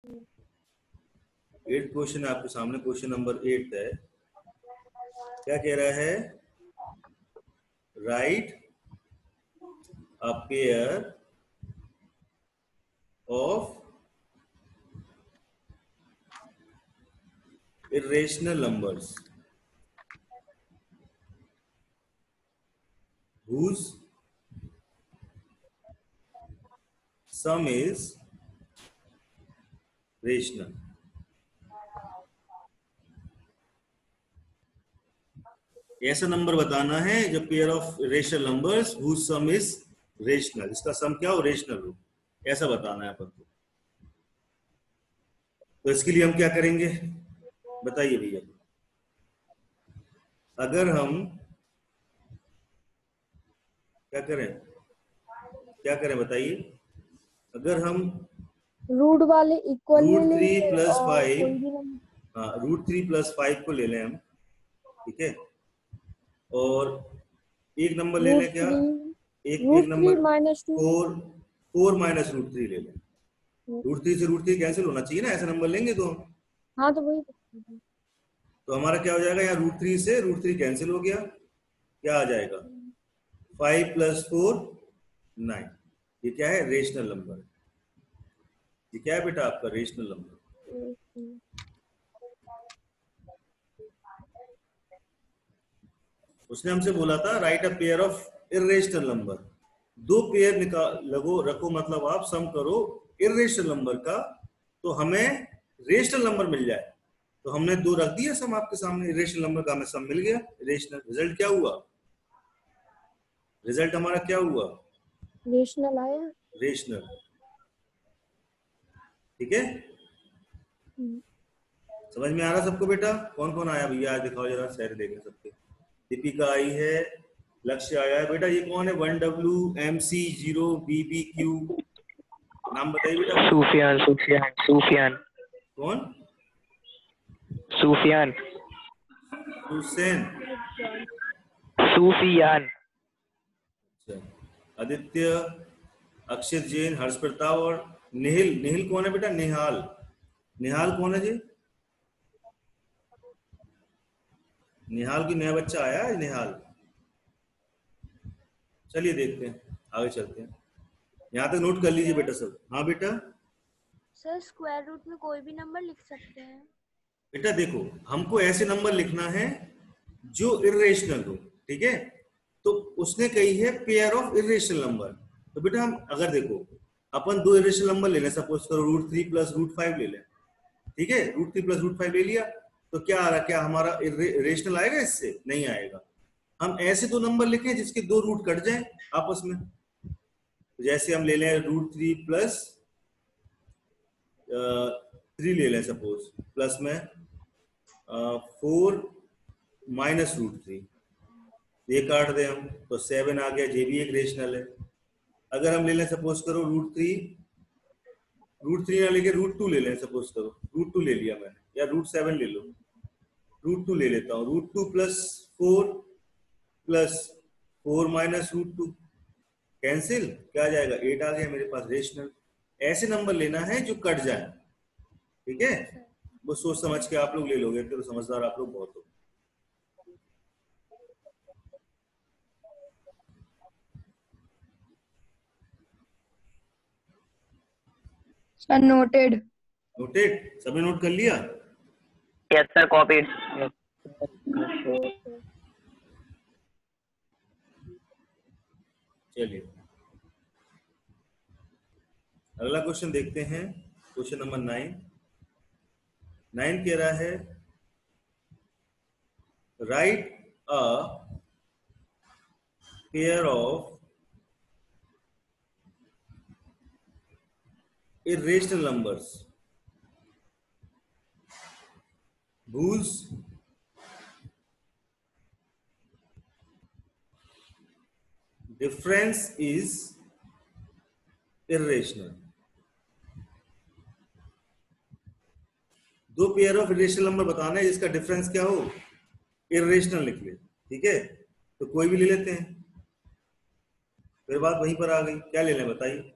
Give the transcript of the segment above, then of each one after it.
8 question आपके सामने, question number 8 है। क्या कह रहा है? Right a pair of irrational numbers whose sum is rational। ऐसा नंबर बताना है जब pair of rational numbers whose sum is rational, इसका सम क्या हो? रेशनल हो, ऐसा बताना है अपन को। तो इसके लिए हम क्या करेंगे बताइए भैया। अगर हम क्या करें बताइए। अगर हम रूट वाले इक्वल ले रूट थ्री लेंगे प्लस और फाइव, कोई भी नंबर, हाँ रूट 3+5 को ले लें हम, ठीक है। और एक नंबर ले लें, क्या एक नंबर -3 4 माइनस रूट 3 ले लें। रूट 3 से रूट 3 कैंसिल होना चाहिए ना, ऐसा नंबर लेंगे तो हम। हाँ तो वही तो हमारा क्या हो जाएगा, यहाँ रूट 3 से रूट 3 कैंसिल हो गया, क्या आ जाएगा 5 + 4 9। ये क्या है? Rational number. ये क्या है बेटा आपका? Rational number. उसने हमसे बोला था right a pair of irrational number. दो पेयर लगो रखो, मतलब आप सम करो इर्रेशनल नंबर का, तो हमें रेशनल नंबर मिल जाए। तो हमने दो रख दिया सम आपके सामने, इर्रेशनल नंबर का हमें सम मिल गया रेशनल। रिजल्ट क्या हुआ? रिजल्ट हमारा क्या हुआ? रेशनल आया। रेशनल, ठीक है। समझ में आ रहा सबको बेटा? कौन कौन आया भैया आज दिखाओ जरा, सैर देखें सबके। दीपिका आई है, लक्ष्य आया है। बेटा ये कौन है? 1WMC0BBQ, नाम बताइए बेटा। सूफियान। कौन? सूफियान। अच्छा, आदित्य, अक्षित जैन, हर्ष प्रताप और निहिल कौन है बेटा? निहाल कौन है जी? निहाल की नया बच्चा आया है, निहाल। चलिए देखते हैं, आगे चलते हैं। यहाँ तक नोट कर लीजिए बेटा सब। हाँ बेटा। सर स्क्वायर रूट में कोई भी नंबर लिख सकते हैं? बेटा देखो, हमको ऐसे नंबर लिखना है जो इर्रेशनल हो, ठीक है। तो उसने कही है पेयर ऑफ इर्रेशनल नंबर। तो बेटा हम अगर देखो, अपन दो इर्रेशनल नंबर ले लें, सपोज करो √3 + √5 ले लें, ठीक है। √3 + √5 ले लिया, तो क्या आ रहा? क्या हमारा रेशनल आएगा? इससे नहीं आएगा। हम ऐसे दो नंबर लिखें जिसके दो रूट कट जाएं आपस में। जैसे हम ले लें √3 + 3 ले लें सपोज, प्लस में 4 माइनस √3, ये काट दें हम तो 7 आ गया। ये भी एक रेशनल है। अगर हम ले लें सपोज करो √3 ना लेके √2 ले लें, सपोज करो √2 ले लिया मैंने, या √7 ले लो, √2 ले लेता हूँ। √2 + 4 माइनस √2 कैंसिल, क्या आ जाएगा? 8 आ गया मेरे पास रेशनल। ऐसे नंबर लेना है जो कट जाए, ठीक है। वो सोच समझ के आप लोग ले लोगे, तो समझदार आप लोग बहुत हो। Sir noted. सबने नोट कर लिया? Yes sir, copied. चलिए अगला क्वेश्चन देखते हैं। क्वेश्चन नंबर 9 कह रहा है right a pair of irrational numbers whose difference is irrational। दो पेयर ऑफ इरेशनल नंबर बताना है जिसका डिफरेंस क्या हो? इरेशनल लिख ले, ठीक है। तो कोई भी ले लेते हैं, फिर बात वहीं पर आ गई। क्या ले लें बताइए?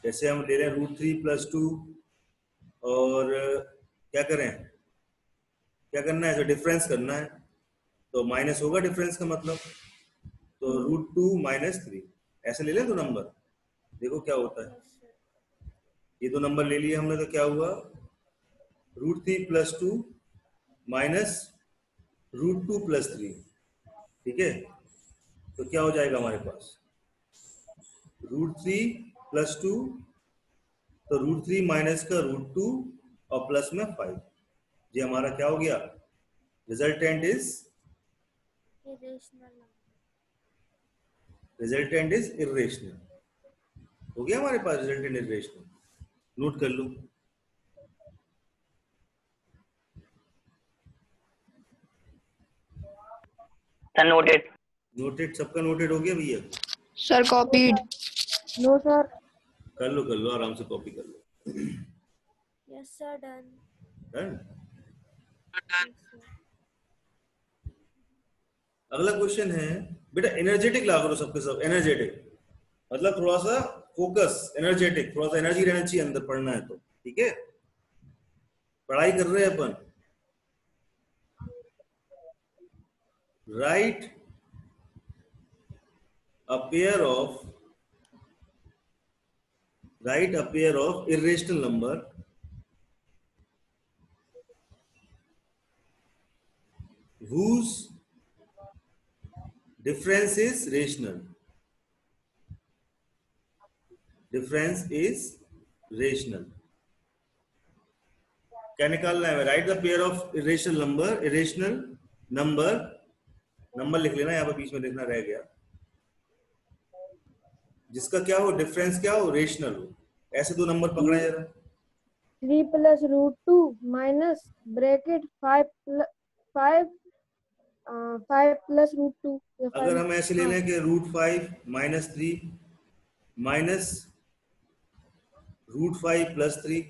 जैसे हम ले रहे हैं √3 + 2 और क्या करें, क्या करना है, जो डिफरेंस करना है, तो माइनस होगा डिफरेंस का मतलब, तो √2 - 3 ऐसे ले लें दो नंबर, देखो क्या होता है। ये दो नंबर ले लिए हमने, तो क्या हुआ, √3 + 2 माइनस √2 + 3, ठीक है। तो क्या हो जाएगा हमारे पास, √3 + 2, तो √3 माइनस का √2 और प्लस में 5, ये हमारा क्या हो गया, रिजल्टेंट इज इरेशनल इरेशनल। हो गया हमारे पास रिजल्टेंट इरेशनल, नोट कर लो। Sir noted. नोटेड, सबका नोटेड हो गया भैया, सर कॉपीड। No sir. कर लो आराम से, कॉपी कर लो। Yes sir done. डन। अगला क्वेश्चन है बेटा, एनर्जेटिक ला करो सबके सब, एनर्जेटिक मतलब थोड़ा सा फोकस, एनर्जेटिक, थोड़ा सा एनर्जी रहना चाहिए अंदर, पढ़ना है तो, ठीक है, पढ़ाई कर रहे हैं अपन। Write a pair of irrational number whose difference is rational. क्या निकालना है, right the pair of irrational number लिख लेना, यहाँ पर बीच में लिखना रह गया, जिसका क्या हो, डिफरेंस क्या हो, रेशनल हो। ऐसे दो नंबर पकड़े जरा, 3 + √2 माइनस ब्रैकेट 5 + √2। अगर हम ऐसे ले लें कि √5 - 3 माइनस √5 + 3,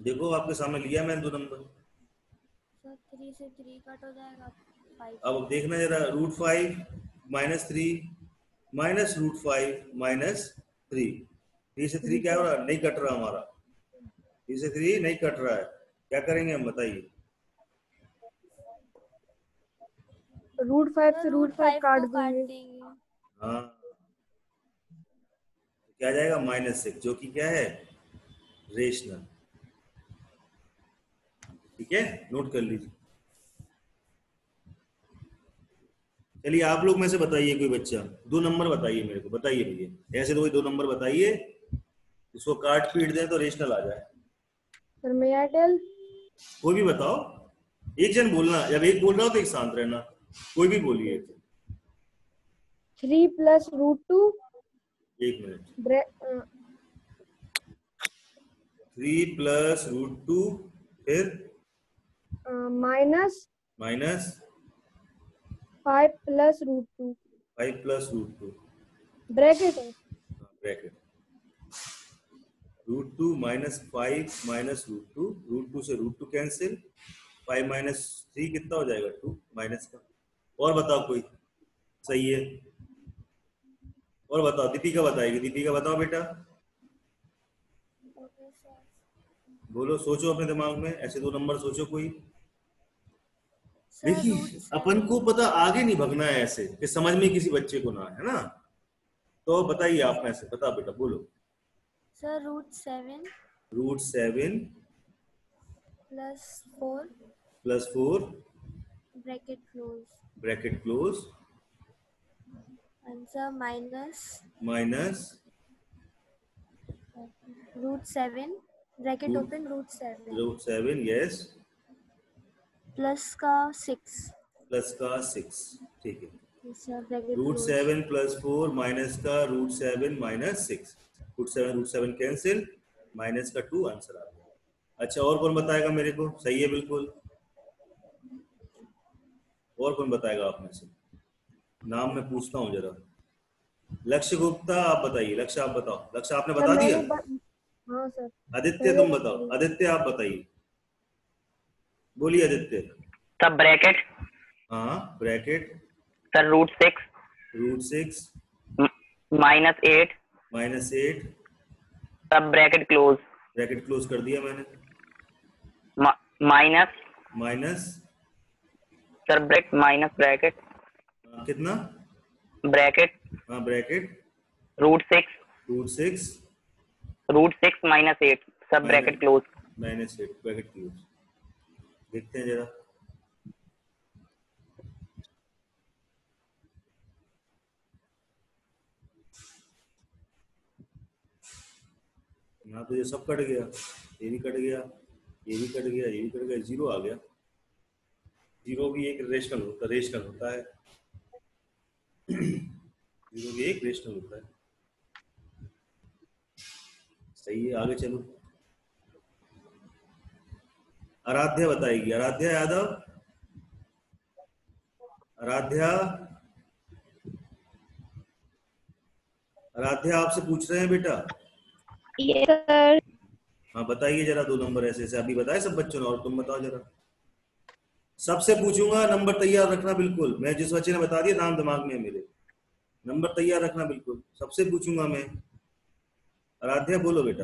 देखो आपके सामने लिया मैंने दो नंबर। सर 3 से 3 कट हो जाएगा 5। अब देखना जरा, √5 - 3 माइनस √5 - 3, 3 से 3 क्या हो रहा है, नहीं कट रहा हमारा, 3 से 3 नहीं कट रहा है, क्या करेंगे हम बताइए। √5 से √5 काट देंगे। हाँ, क्या जाएगा, -6, जो कि क्या है, रेशनल, ठीक है, नोट कर लीजिए। चलिए आप लोग में से बताइए, कोई बच्चा दो नंबर बताइए मेरे को, बताइए भैया, ऐसे दो नंबर बताइए, इसको काट पीट दें तो रेशनल आ जाए। सर मैं आई टेल। कोई भी बताओ, एक जन बोलना, जब एक बोल रहा हो तो एक शांत रहना, कोई भी बोलिए। 3 + √2 एक मिनट, 3 + √2 फिर माइनस माइनस 5 + √2 5 + √2 ब्रैकेट है। ब्रैकेट, √2 - 5 - √2, √2 से √2 कैंसिल, 5 - 3 कितना हो जाएगा, 2 माइनस का। और बताओ कोई, सही है, और बताओ, दीपिका बताएगी, दीपिका बताओ बेटा, बोलो, सोचो अपने दिमाग में, ऐसे दो नंबर सोचो कोई। देखिए अपन को पता, आगे नहीं भगना है ऐसे कि समझ में किसी बच्चे को ना है ना, तो बताइए आप में से, बता बेटा, बोलो। Sir √7 √7 + 4 bracket close bracket close answer minus √7 bracket Root- open √7 √7 yes plus का 6 प्लस का 6, ठीक है, ब्रैकेट क्लोज √7 + 4 माइनस का √7 - 6, √7 कैंसिल, माइनस का 2, आंसर आ गया। अच्छा, और कौन बताएगा मेरे को, सही है बिल्कुल, और कौन बताएगा आप में से, नाम मैं पूछता हूँ जरा। लक्ष्य गुप्ता आप बताइए, लक्ष्य आप बताओ, लक्ष्य आपने सर बता दिया। हाँ सर। आदित्य तुम बताओ, आदित्य आप बताइए, बोलिए आदित्य। सब ब्रैकेट हाँ ब्रैकेट सर √6 √6 -8 -8 सब ब्रैकेट क्लोज। ब्रैकेट क्लोज कर दिया मैंने। Minus minus sir bracket minus bracket कितना? ब्रैकेट हाँ ब्रैकेट रूट सिक्स माइनस 8 सब ब्रैकेट क्लोज। -8 bracket close. देखते हैं जरा। यहाँ तो ये सब कट गया, ये भी कट गया, ये भी कट गया, ये भी कट गया, जीरो आ गया। जीरो भी एक रेशनल होता है। जीरो भी एक रेशनल होता है। सही है, आगे चलो। आराध्या बताएगी। आराध्या यादव, आराध्या आपसे पूछ रहे हैं बेटा। Yes sir. हाँ बताइए जरा, 2 नंबर ऐसे ऐसे अभी बताए सब बच्चों ने, और तुम बताओ जरा। सबसे पूछूंगा, नंबर तैयार रखना बिल्कुल। मैं जिस बच्चे ने बता दिया नाम दिमाग में है मेरे, नंबर तैयार रखना बिल्कुल। सबसे पूछूंगा मैं। आराध्या बोलो बेटा।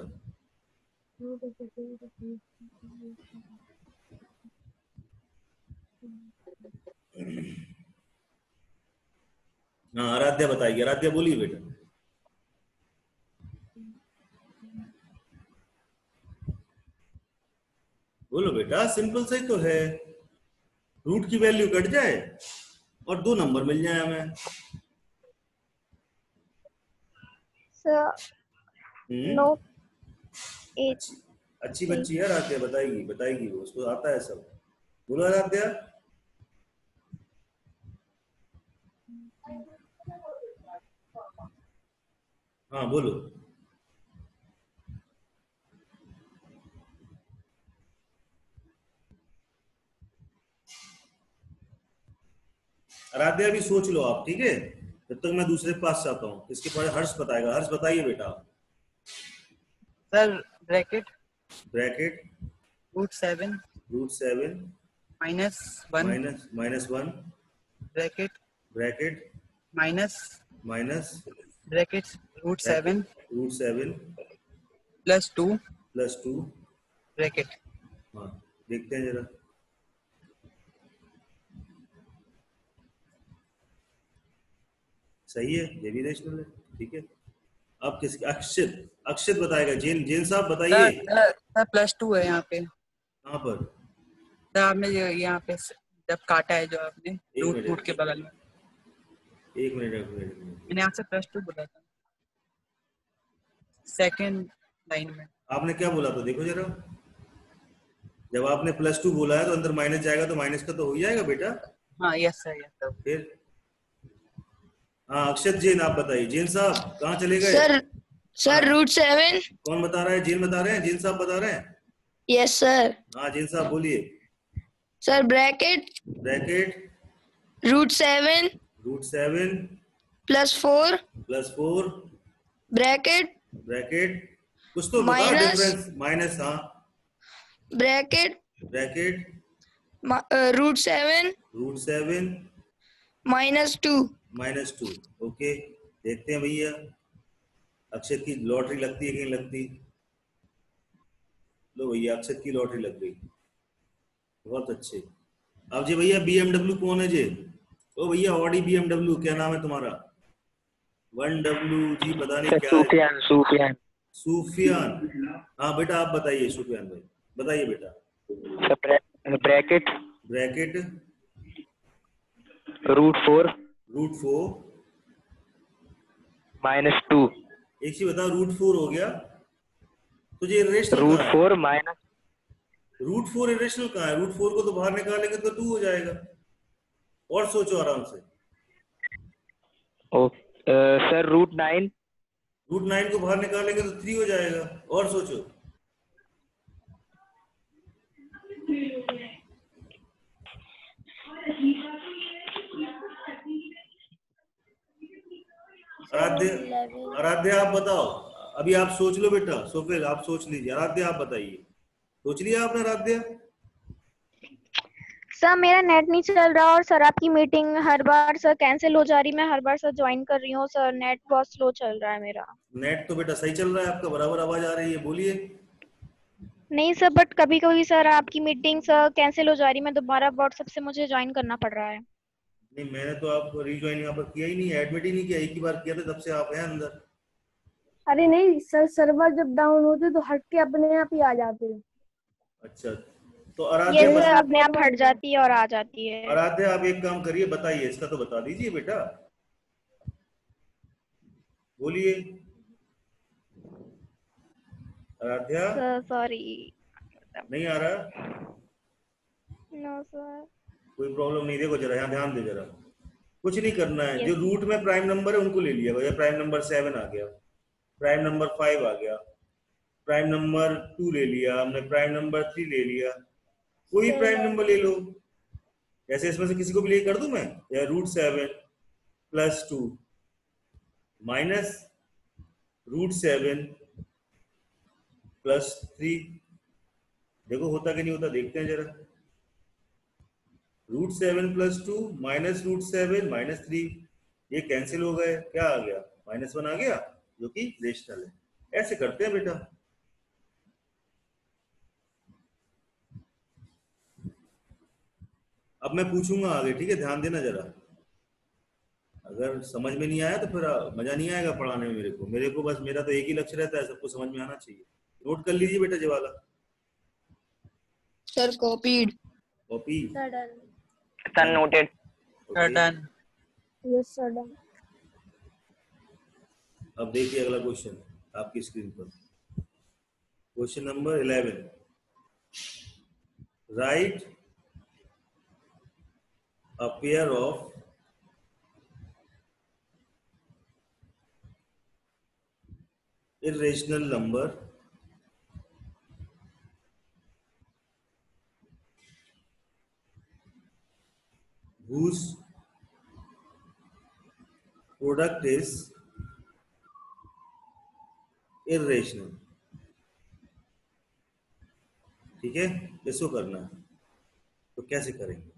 हाँ आराध्या बताएगी। आराध्या बोलिए बेटा। बोलो बेटा, सिंपल से तो है। रूट की वैल्यू कट जाए और 2 नंबर मिल जाए हमें। Sir no 8। अच्छी बच्ची है आराध्या, बताएगी वो, उसको आता है सब। बोलो आराध्या। हाँ बोलो। आराध्या भी सोच लो आप, ठीक है, जब तक मैं दूसरे के पास जाता हूँ। इसके पास हर्ष बताएगा। हर्ष बताइए बेटा। Sir bracket root 7 minus 1 bracket minus bracket root 7 plus 2 bracket. हाँ देखते हैं जरा। सही है, ये भी रेशनल है, ठीक है। अब किसके? अक्षित बताएगा। जैन साहब बताइए। सर प्लस 2 है यहाँ पे। कहाँ पर? सर आपने यहाँ पे जब काटा है जो आपने रूट के बगल में। एक मिनट। मैंने आपसे प्लस 2 बोला था सेकंड लाइन में। आपने क्या बोला था देखो जरा। जब आपने +2 बोला है तो अंदर माइनस जाएगा तो माइनस का तो हो ही जाएगा बेटा। हाँ यस सर फिर हाँ अक्षत जैन आप बताइए। जैन साहब कहाँ चले गए? Sir root 7। कौन बता रहा है? जैन बता रहे हैं? जैन साहब बता रहे हैं? Yes sir. हाँ जैन साहब बोलिए। सर ब्रैकेट रूट 7 +4 ब्रैकेट कुछ तो बता डिफरेंस। माइनस हाँ ब्रैकेट रूट 7 -2। ओके देखते हैं भैया अक्षत की लॉटरी लगती है कि नहीं लगती। लो भैया अक्षत की लॉटरी लग गई, बहुत अच्छे। अब जी भैया BMW कौन है जी? ओ भैया ऑडी BMW, क्या नाम है तुम्हारा? 1W जी पता नहीं क्या है। सूफियान। हाँ बेटा आप बताइए सूफियान भाई, बताइए बेटा। Bracket root 4 -2। एक चीज बता, रूट 4 हो गया तो ये irrational root 4 minus root 4 irrational कहाँ है? रूट 4 को तो बाहर निकालेंगे तो 2 हो जाएगा। और सोचो आराम से। सर रूट 9 को बाहर निकालेंगे तो 3 हो जाएगा। और सोचो। आराध्या आप बताओ। अभी आप सोच लो बेटा। सोफिल आप सोच लीजिए। आराध्या आप बताइए। सोच लिया आपने आराध्या? सर मेरा नेट नहीं चल रहा और सर आपकी मीटिंग हर बार सर कैंसिल हो जा रही, मैं हर बार सर ज्वाइन कर रही हूँ सर, नेट बहुत स्लो चल रहा है मेरा। नेट तो बेटा सही चल रहा है आपका, बराबर आवाज आ रही है, बोलिए। नहीं सर, बट कभी कभी सर आपकी मीटिंग सर कैंसिल हो जा रही, मैं दोबारा व्हाट्सएप से मुझे ज्वाइन करना पड़ रहा है। नहीं, मैंने तो आपको रीज्वाइन यहाँ पर किया ही नहीं, एडमिट ही नहीं किया, एक ही बार किया था, तब से आप हैं अंदर। अरे नहीं सर, सर्वर जब डाउन होते तो हट के अपने आप ही आ जाते हैं। अच्छा, तो ये आराध्या सर अपने आप हट जाती है और आ जाती है। आराध्या आप एक काम करिए, बताइए, इसका तो बता दीजिए बेटा, बोलिए आराध्या। Sir sorry. नहीं आ रहा? No sir. कोई प्रॉब्लम नहीं, देखो जरा यहाँ ध्यान दे जरा, कुछ नहीं करना है। Yes. जो रूट में प्राइम नंबर है उनको ले लिया, जैसे प्राइम नंबर 7 आ गया, प्राइम नंबर 5 आ गया, प्राइम नंबर 2 ले लिया हमने, प्राइम नंबर 3 ले लिया, कोई प्राइम नंबर ले लो। जैसे इसमें से किसी को भी ले कर दूं मैं, या √7 + 2 माइनस √7 + 3, देखो होता कि नहीं होता, देखते हैं जरा। √7 + 2 माइनस √7 - 3, ये कैंसिल हो गए, क्या आ गया? -1 आ गया, जो कि रेशनल है। ऐसे करते हैं बेटा। अब मैं पूछूंगा आगे, ठीक है, ध्यान देना जरा। अगर समझ में नहीं आया तो फिर मजा नहीं आएगा पढ़ाने में। मेरे को बस, मेरा तो एक ही लक्ष्य रहता है, सबको समझ में आना चाहिए। नोट कर लीजिए बेटा, जवाला। Sir copied. Copy. Sir noted. Done. Yes sir done. अब देखिए अगला क्वेश्चन आपकी स्क्रीन पर, question number 11। Write a pair of irrational number whose product is irrational। ठीक है, इसको करना है, तो कैसे करेंगे?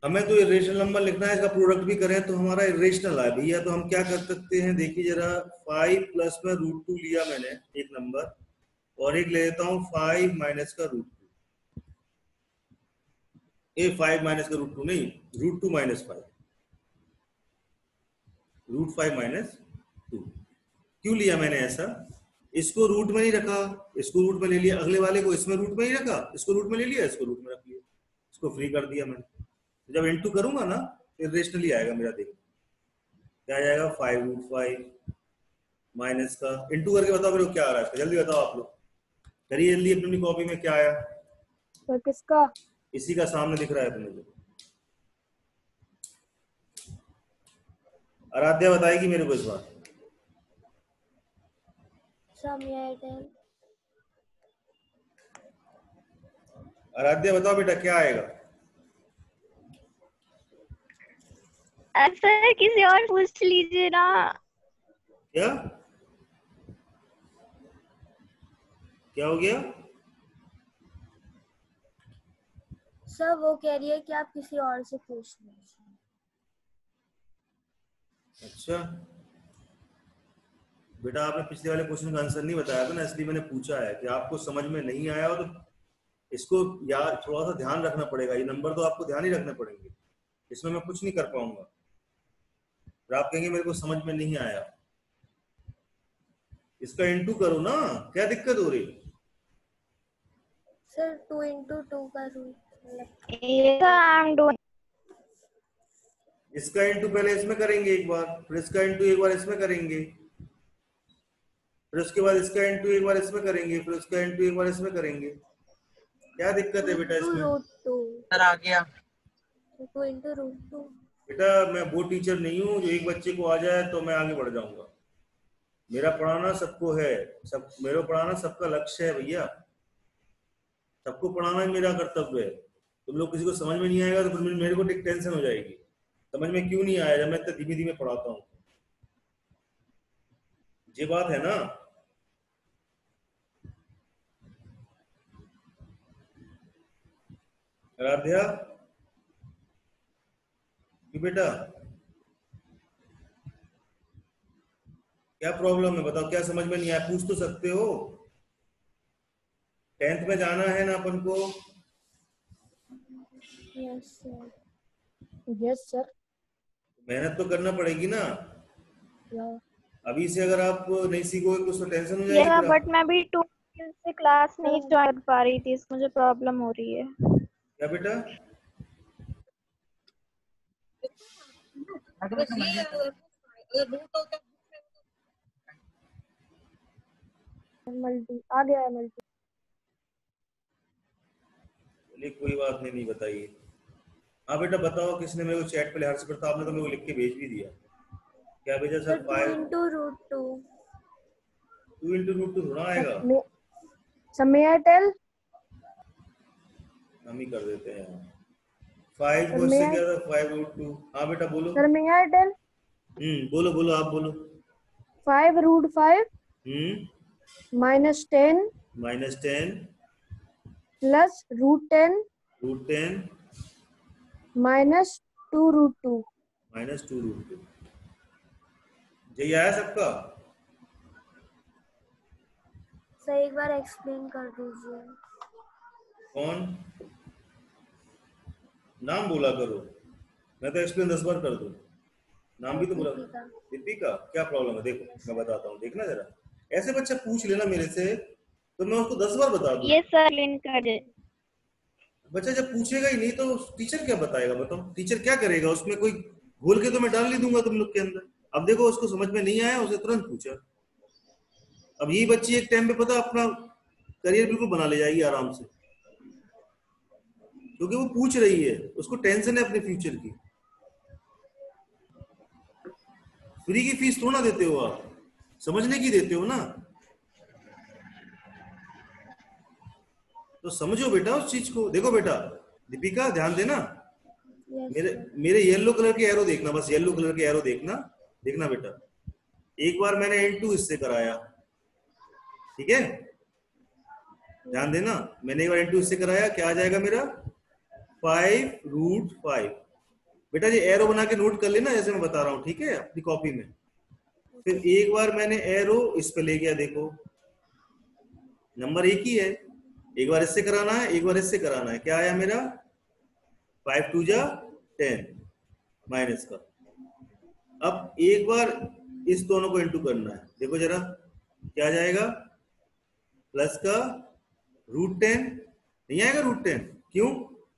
हमें तो इरेशनल नंबर लिखना है, इसका प्रोडक्ट भी करें तो हमारा इरेशनल है भैया। तो हम क्या कर सकते हैं, देखिए जरा, 5 प्लस में √2 लिया मैंने एक नंबर, और एक ले लेता हूँ 5 माइनस का √2, 5 माइनस का √2 नहीं, √2 - 5, √5 - 2। क्यों लिया मैंने ऐसा? इसको रूट में नहीं रखा, इसको रूट में ले लिया, अगले वाले को इसमें रूट में नहीं रखा, इसको रूट में ले लिया, इसको रूट में रख लिया, इसको फ्री कर दिया मैंने। जब इनटू करूंगा ना, इरेशनली आएगा मेरा, देखो क्या आ जाएगा, 5√5 माइनस का, इनटू करके बताओ मेरे को क्या आ रहा है इसका, जल्दी बताओ आप लोग, करिए जल्दी अपनी कॉपी में। क्या आया सर किसका? इसी का सामने दिख रहा है अपने को। आराध्या बताएगी मेरे को इस बार। आराध्या बताओ बेटा क्या आएगा। सर किसी और पूछ लीजिए ना। क्या क्या हो गया? सर वो कह रही है कि आप किसी और से पूछ लीजिए। अच्छा बेटा, आपने पिछले वाले क्वेश्चन का आंसर नहीं बताया था ना, इसलिए मैंने पूछा है कि आपको समझ में नहीं आया हो तो इसको यार थोड़ा सा ध्यान रखना पड़ेगा। ये नंबर तो आपको ध्यान ही रखने पड़ेंगे, इसमें मैं कुछ नहीं कर पाऊंगा। फिर आप कहेंगे मेरे को समझ में नहीं आया, इसका इनटू करो ना, क्या दिक्कत हो रही? सर 2 × 2 का रूल इसका इनटू पहले इसमें करेंगे एक बार, फिर इसका इनटू एक बार इसमें करेंगे, फिर उसके बाद इसका इनटू एक बार इसमें करेंगे, फिर उसका इनटू एक बार इसमें करेंगे। क्या दिक्कत है बेटा इसमें? सर आ गया। 2 × √2। बेटा मैं वो टीचर नहीं हूँ जो एक बच्चे को आ जाए तो मैं आगे बढ़ जाऊंगा। मेरा पढ़ाना सबको है, मेरा पढ़ाना सबका लक्ष्य है भैया, सबको पढ़ाना ही मेरा कर्तव्य है। तुम लोग किसी को समझ में नहीं आएगा तो फिर मेरे को टेंशन हो जाएगी, समझ में क्यों नहीं आया जब मैं इतना धीमे धीमे पढ़ाता हूँ। ये बात है ना। आराध्या क्यों बेटा, क्या प्रॉब्लम है बताओ, क्या समझ में नहीं आया, पूछ तो सकते हो। 10th में जाना है ना अपन को। Yes sir. Yes sir. मेहनत तो करना पड़ेगी ना। या अभी से अगर आप नहीं सीखोगे कुछ तो टेंशन हो ये जाएगी है, फिर बट मैं भी 2 से क्लास नहीं ज्वाइन कर पा रही थी, इसमें मुझे प्रॉब्लम हो रही है। क्या बेटा? मल्टी आ गया है, मल्टी। चलिए कोई बात नहीं, नहीं बताइए। हाँ बेटा बताओ, किसने मेरे को चैट पे लिहाज से करता, आपने तो मेरे को लिख के भेज भी दिया। क्या भेजा sir sir? 2 into root 2। 2 into root 2 थोड़ा आएगा, सर मे आई टेल? हम ही कर देते हैं। 5 सर को मे इससे आई क्या था? 5 रूट 2। हाँ बेटा बोलो। Sir may I tell? बोलो बोलो, आप बोलो। 5 root 5 -10 -10 plus root 10 root 10 -2 root 2। -2 root 2। यही आया सबका? सर एक बार एक्सप्लेन कर दीजिए। कौन? नाम बोला करो, मैं तो एक्सप्लेन 10 बार कर दूं। नाम भी तो बोला। दीपिका। दीपिका, क्या प्रॉब्लम है? देखो मैं बताता हूँ, देखना जरा। ऐसे बच्चा पूछ लेना मेरे से तो मैं उसको 10 बार बता दूं। ये सर लिंक कर दे। बच्चा जब पूछेगा ही नहीं तो टीचर क्या बताएगा? बताओ टीचर क्या करेगा उसमें? कोई घोल के तो मैं डाल नहीं दूंगा तुम लोग के अंदर। अब देखो उसको समझ में नहीं आया, उसे तुरंत पूछा। अब यही बच्ची एक टाइम पे पता अपना करियर बिल्कुल बना ले जाएगी आराम से, क्योंकि वो पूछ रही है, उसको टेंशन है अपने फ्यूचर की। फ्री की फीस थोड़ा देते हो आप, समझने की देते हो ना। तो समझो बेटा उस चीज को। देखो बेटा दीपिका ध्यान देना, मेरे येलो कलर के एरो देखना, बस येलो कलर के एरो देखना। देखना बेटा, एक बार मैंने N2 इससे कराया, ठीक है? ध्यान देना, मैंने एक बार N2 इससे कराया, क्या आ जाएगा मेरा? 5 रूट 5। बेटा ये एरो बना के नोट कर लेना जैसे मैं बता रहा हूँ, ठीक है, अपनी कॉपी में। फिर एक बार मैंने एरो इस पे ले गया, देखो नंबर एक ही है। एक बार इससे कराना है, एक बार इससे कराना है, क्या आया मेरा? 5 2 जा 10 माइनस का। अब एक बार इस दोनों को इंटू करना है, देखो जरा क्या जाएगा? प्लस का रूट 10 नहीं आएगा? रूट 10 क्यों?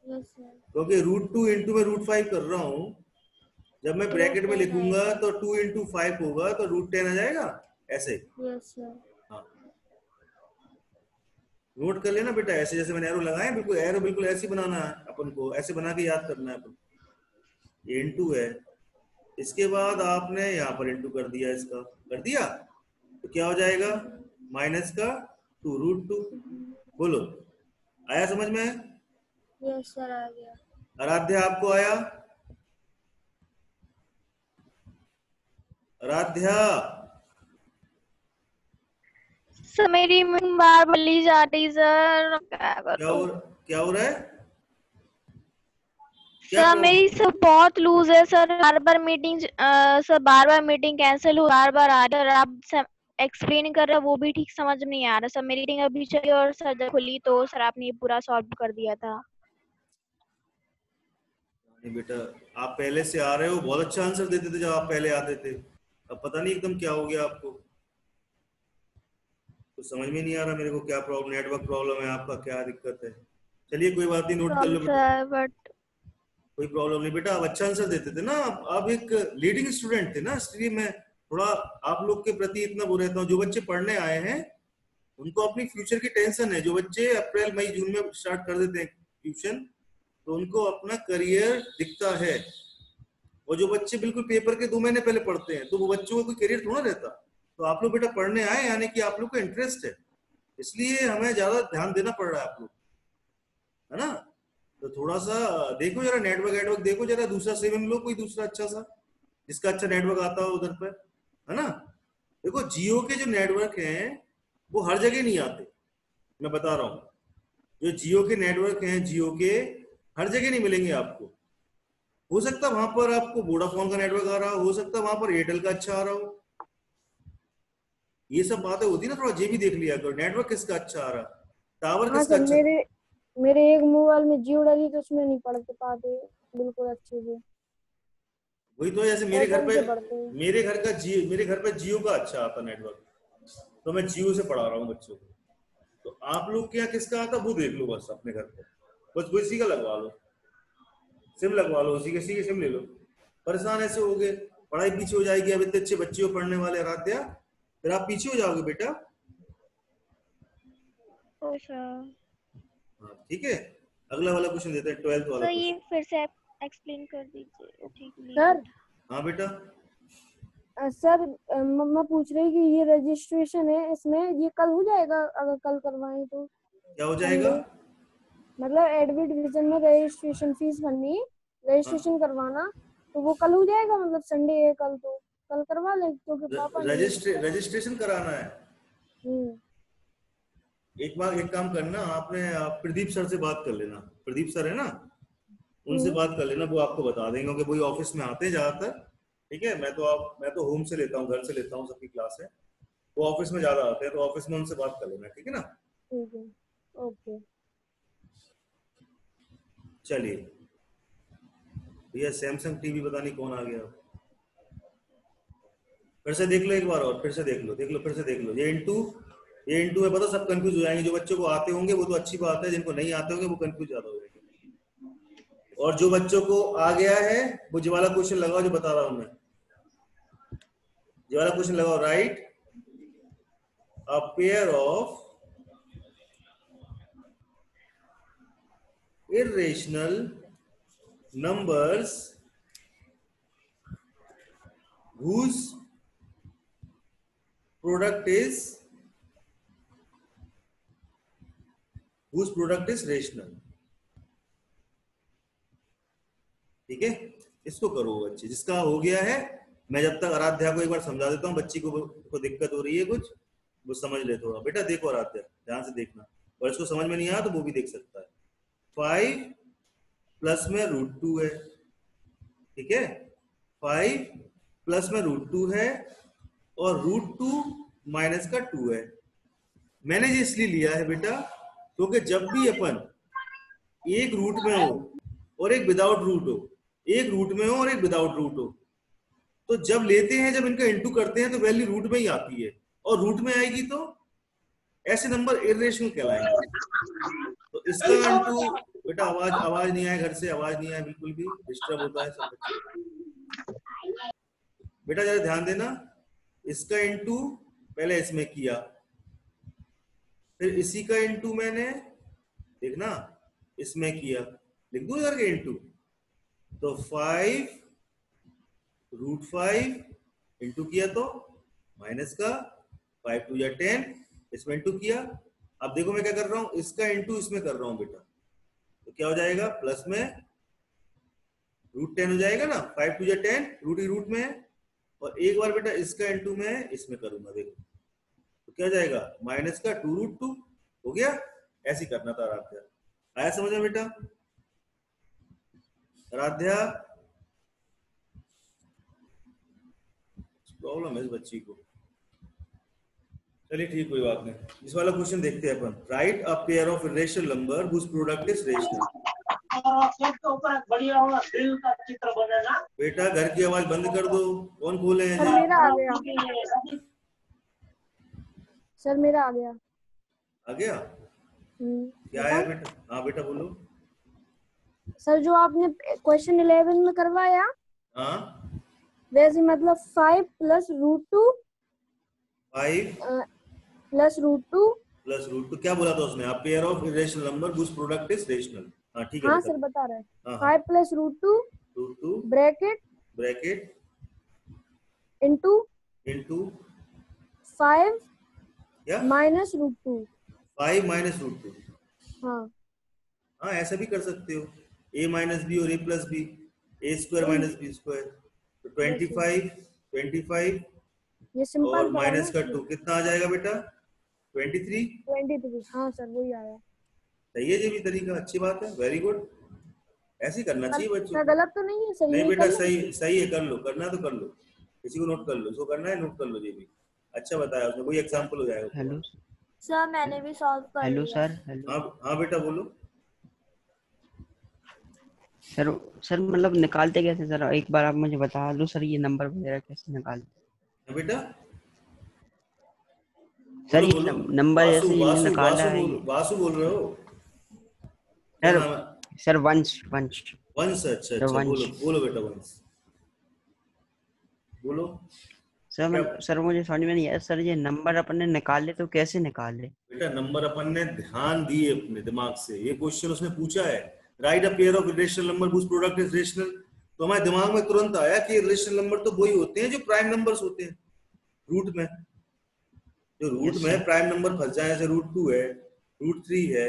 क्योंकि रूट 2 इंटू में रूट 5 कर रहा हूं। जब मैं ब्रैकेट में लिखूंगा तो 2 इंटू 5 होगा तो रूट 10 आ जाएगा ऐसे। हाँ नोट कर लेना बेटा, ऐसे जैसे मैंने एरो लगाए, बिल्कुल एरो बिल्कुल ऐसे बनाना है अपन को, ऐसे बना के याद करना है अपन। ये इंटू है, इसके बाद आपने यहाँ पर इंटू कर दिया, इसका कर दिया तो क्या हो जाएगा? माइनस का 2 रूट 2। बोलो आया समझ में? यस सर आ गया। आराध्या आपको आया? आराध्या सर मेरी बार बोली जा रही सर, क्या हो रहा है? सर मेरी सब बहुत लूज है सर, बार बार मीटिंग सर बार बार मीटिंग कैंसिल हो, बार बार आ रहा है। आप एक्सप्लेन कर रहे हो वो भी ठीक समझ में नहीं आ रहा सर। मेरी मीटिंग अभी चली और सर जब खुली तो सर आपने ये पूरा सॉल्व कर दिया था। नहीं बेटा, आप पहले से आ रहे हो, बहुत अच्छा आंसर देते थे जब आप पहले आते थे। अब पता नहीं एकदम क्या हो गया आपको, तो समझ में नहीं आ रहा मेरे को क्या प्रॉब्लम, नेटवर्क प्रॉब्लम है आपका, क्या दिक्कत है? चलिए कोई बात नहीं, नोट कर लो बेटा, बट कोई प्रॉब्लम नहीं बेटा। आप अच्छा आंसर देते थे ना, आप एक लीडिंग स्टूडेंट थे ना, इसलिए मैं थोड़ा आप लोग के प्रति इतना वो रहता हूँ। जो बच्चे पढ़ने आए हैं उनको अपनी फ्यूचर की टेंशन है। जो बच्चे अप्रैल मई जून में स्टार्ट कर देते हैं ट्यूशन, तो उनको अपना करियर दिखता है। और जो बच्चे बिल्कुल पेपर के 2 महीने पहले पढ़ते हैं तो वो बच्चों का कोई करियर थोड़ा रहता। तो आप लोग बेटा पढ़ने आए यानी कि आप लोग को इंटरेस्ट है, इसलिए हमें ज्यादा ध्यान देना पड़ रहा है आप लोग, है ना? तो थोड़ा सा देखो जरा, नेटवर्क देखो जरा, दूसरा सेवन लो, कोई दूसरा अच्छा सा जिसका अच्छा नेटवर्क आता हो उधर पर, है ना? देखो जियो के जो नेटवर्क हैं वो हर जगह नहीं आते, मैं बता रहा हूँ। जो जियो के नेटवर्क हैं, जियो के, हर जगह नहीं मिलेंगे आपको। हो सकता है वहां पर आपको वोडाफोन का नेटवर्क आ रहा हो सकता है वहां पर एयरटेल का अच्छा आ रहा हो। ये सब बातें होती ना, थोड़ा ये भी देख लिया करो, नेटवर्क किसका अच्छा आ रहा, टावर हाँ किसका सर, अच्छा। मेरे एक मोबाइल में जियो डाली तो उसमें नहीं पढ़ पाते बिल्कुल अच्छे से। वही तो, जैसे मेरे घर एयरटेल पे से पढ़ते हैं। मेरे घर पे जियो का अच्छा आता नेटवर्क, तो मैं जियो से पढ़ा रहा हूँ बच्चों को। तो आप लोग के यहाँ किसका आता वो देख लो बस अपने घर पे, बस वो इसी का लगवा लो, सिम लगवा लो, उसी की सिम ले लो। परेशान ऐसे हो गए, पढ़ाई पीछे हो जाएगी। अब इतने अच्छे बच्चे हो पढ़ने वाले आराध्या, फिर आप पीछे हो जाओगे बेटा। ओ सर। हाँ ठीक है, अगला वाला क्वेश्चन देते हैं, 12th वाला सर ये क्वेश्चन। फिर से एक्सप्लेन कर दीजिए। ठीक सर हाँ बेटा, सर मम्मा पूछ रही कि ये रजिस्ट्रेशन है, इसमें ये कल हो जाएगा अगर कल करवाएं तो? क्या हो जाएगा? मतलब एडमिट डिवीजन में रजिस्ट्रेशन फीस भरनी, रजिस्ट्रेशन करवाना, तो वो कल हो जाएगा? मतलब संडे है कल, तो कल करवा ले क्योंकि पापा रजिस्ट्रेशन कराना है। एक काम करना, आपने प्रदीप सर से बात कर लेना, प्रदीप सर है ना, उनसे बात कर लेना, वो आपको बता देंगे क्योंकि वही ऑफिस में आते हैं ज्यादातर। ठीक है, मैं तो होम से लेता हूँ, घर से लेता हूँ सबकी क्लास है, वो ऑफिस में ज्यादा आते हैं, तो ऑफिस में उनसे बात कर लेना, ठीक है ना। ठीक है, ओके। चलिए भैया, सैमसंग टीवी पता नहीं कौन आ गया, फिर से देख लो एक बार और, फिर से देख लो फिर से देख लो। ये इंटू है, पता सब कंफ्यूज हो जाएंगे। जो बच्चों को आते होंगे वो तो अच्छी बात है, जिनको नहीं आते होंगे वो कंफ्यूज ज्यादा हो जाएंगे। और जो बच्चों को आ गया है वो जो वाला क्वेश्चन लगाओ जो बता रहा हूं मैं, जो वाला क्वेश्चन लगाओ, right a pair of irrational numbers whose product is rational। ठीक है, इसको करो बच्चे, जिसका हो गया है। मैं जब तक आराध्या को एक बार समझा देता हूँ, बच्ची को दिक्कत हो रही है कुछ, वो समझ ले थोड़ा। बेटा देखो आराध्या, ध्यान से देखना, और इसको समझ में नहीं आया तो वो भी देख सकता है। 5 प्लस में √2 है, ठीक है, 5 प्लस में √2 है, और √2 माइनस का 2 है। मैंने ये इसलिए लिया है बेटा क्योंकि जब भी अपन एक रूट में हो और एक विदाउट रूट हो, एक रूट में हो और एक विदाउट रूट हो, तो जब लेते हैं, जब इनका इंटू करते हैं तो वैल्यू रूट में ही आती है, और रूट में आएगी तो ऐसे नंबर इर्रेशनल कहलाएंगे। तो इसका इंटू, बेटा आवाज नहीं आए, घर से आवाज नहीं आए, बिल्कुल भी डिस्टर्ब होता है सब बच्चे। बेटा जरा ध्यान देना, इसका इंटू पहले इसमें किया, फिर इसी का इंटू मैंने देखना इसमें किया, लिख दूं करके इंटू, तो 5 √5 इंटू किया तो माइनस का 5 2 या 10, इसमें इंटू किया। अब देखो मैं क्या कर रहा हूं, इसका इंटू इसमें कर रहा हूं बेटा, तो क्या हो जाएगा, प्लस में √10 हो जाएगा ना, 5 2 या 10, रूट ही रूट में है। और एक बार बेटा इसका इंटू मैं इसमें करूंगा, देखो तो क्या जाएगा, माइनस का 2 √2 हो गया। ऐसे करना था आराध्या, आया समझ में बेटा? आराध्या प्रॉब्लम है इस बच्ची को, चलिए ठीक, कोई बात नहीं। इस वाला क्वेश्चन देखते हैं अपन, write a pair of irrational number whose product is rational. बेटा घर की आवाज बंद कर दो, कौन खोले हैं? सर मेरा आ गया, सर मेरा आ गया। आ गया? क्या है बेटा? हाँ बेटा बोलो। सर जो आपने क्वेश्चन 11 में करवाया, हाँ वैसे मतलब 5 प्लस √2 5 प्लस √2 क्या बोला था उसने? आप pair of irrational number whose product is rational. हाँ ठीक है, हाँ सर बता रहे हैं। हाँ, 5 प्लस √2 ब्रैकेट इनटू 5 क्या माइनस √2। 5 माइनस √2। हाँ ऐसा भी कर सकते हो, a माइनस बी और a plus B, a square minus B square, तो 25 ये सिंपल और माइनस का 2 कितना आ जाएगा बेटा? 23। हाँ सर वही आया। सही है, ये भी तरीका, अच्छी बात है, वेरी गुड। ऐसे ही करना चाहिए बच्चों को। गलत तो नहीं है, सही नहीं है, बेटा कर लो। सही सही है, कर लो, करना तो कर लो, किसी को नोट कर लो, इसको करना है नोट कर लो ये भी। अच्छा बताया उसने, कोई एग्जांपल हो जाएगा। हेलो सर मैंने भी सॉल्व कर हेलो लिया। सर हेलो हाँ हाँ बेटा बोलो। सर सर मतलब निकालते कैसे सर, एक बार आप मुझे बता दो सर, ये नंबर वगैरह कैसे निकालते हाँ बेटा सर, बोलो ये बोलो। नंबर वासु जैसे ये वासु निकाला वासु है बोल ये वासु बोल रहे हो? क्या सर। नाम है? सर वंश वंश वंश। अच्छा सर अच्छा बोलो वंश बोलो बेटा वंश बोलो। सर क्या सर मुझे समझ में नहीं आया सर, ये नंबर अपने निकाले तो कैसे निकाले? बेटा नंबर अपन ने ध्यान दिए अपने दिमाग से, ये क्वेश्चन उसने पूछा है, right a pair of irrational number whose product is rational. तो हमारे दिमाग में तुरंत आया कि रेशनल नंबर तो वही होते हैं जो प्राइम नंबर्स होते हैं रूट में। जो रूट Yes, में sir. प्राइम नंबर फंस जाए, जैसे √2 है, √3 है,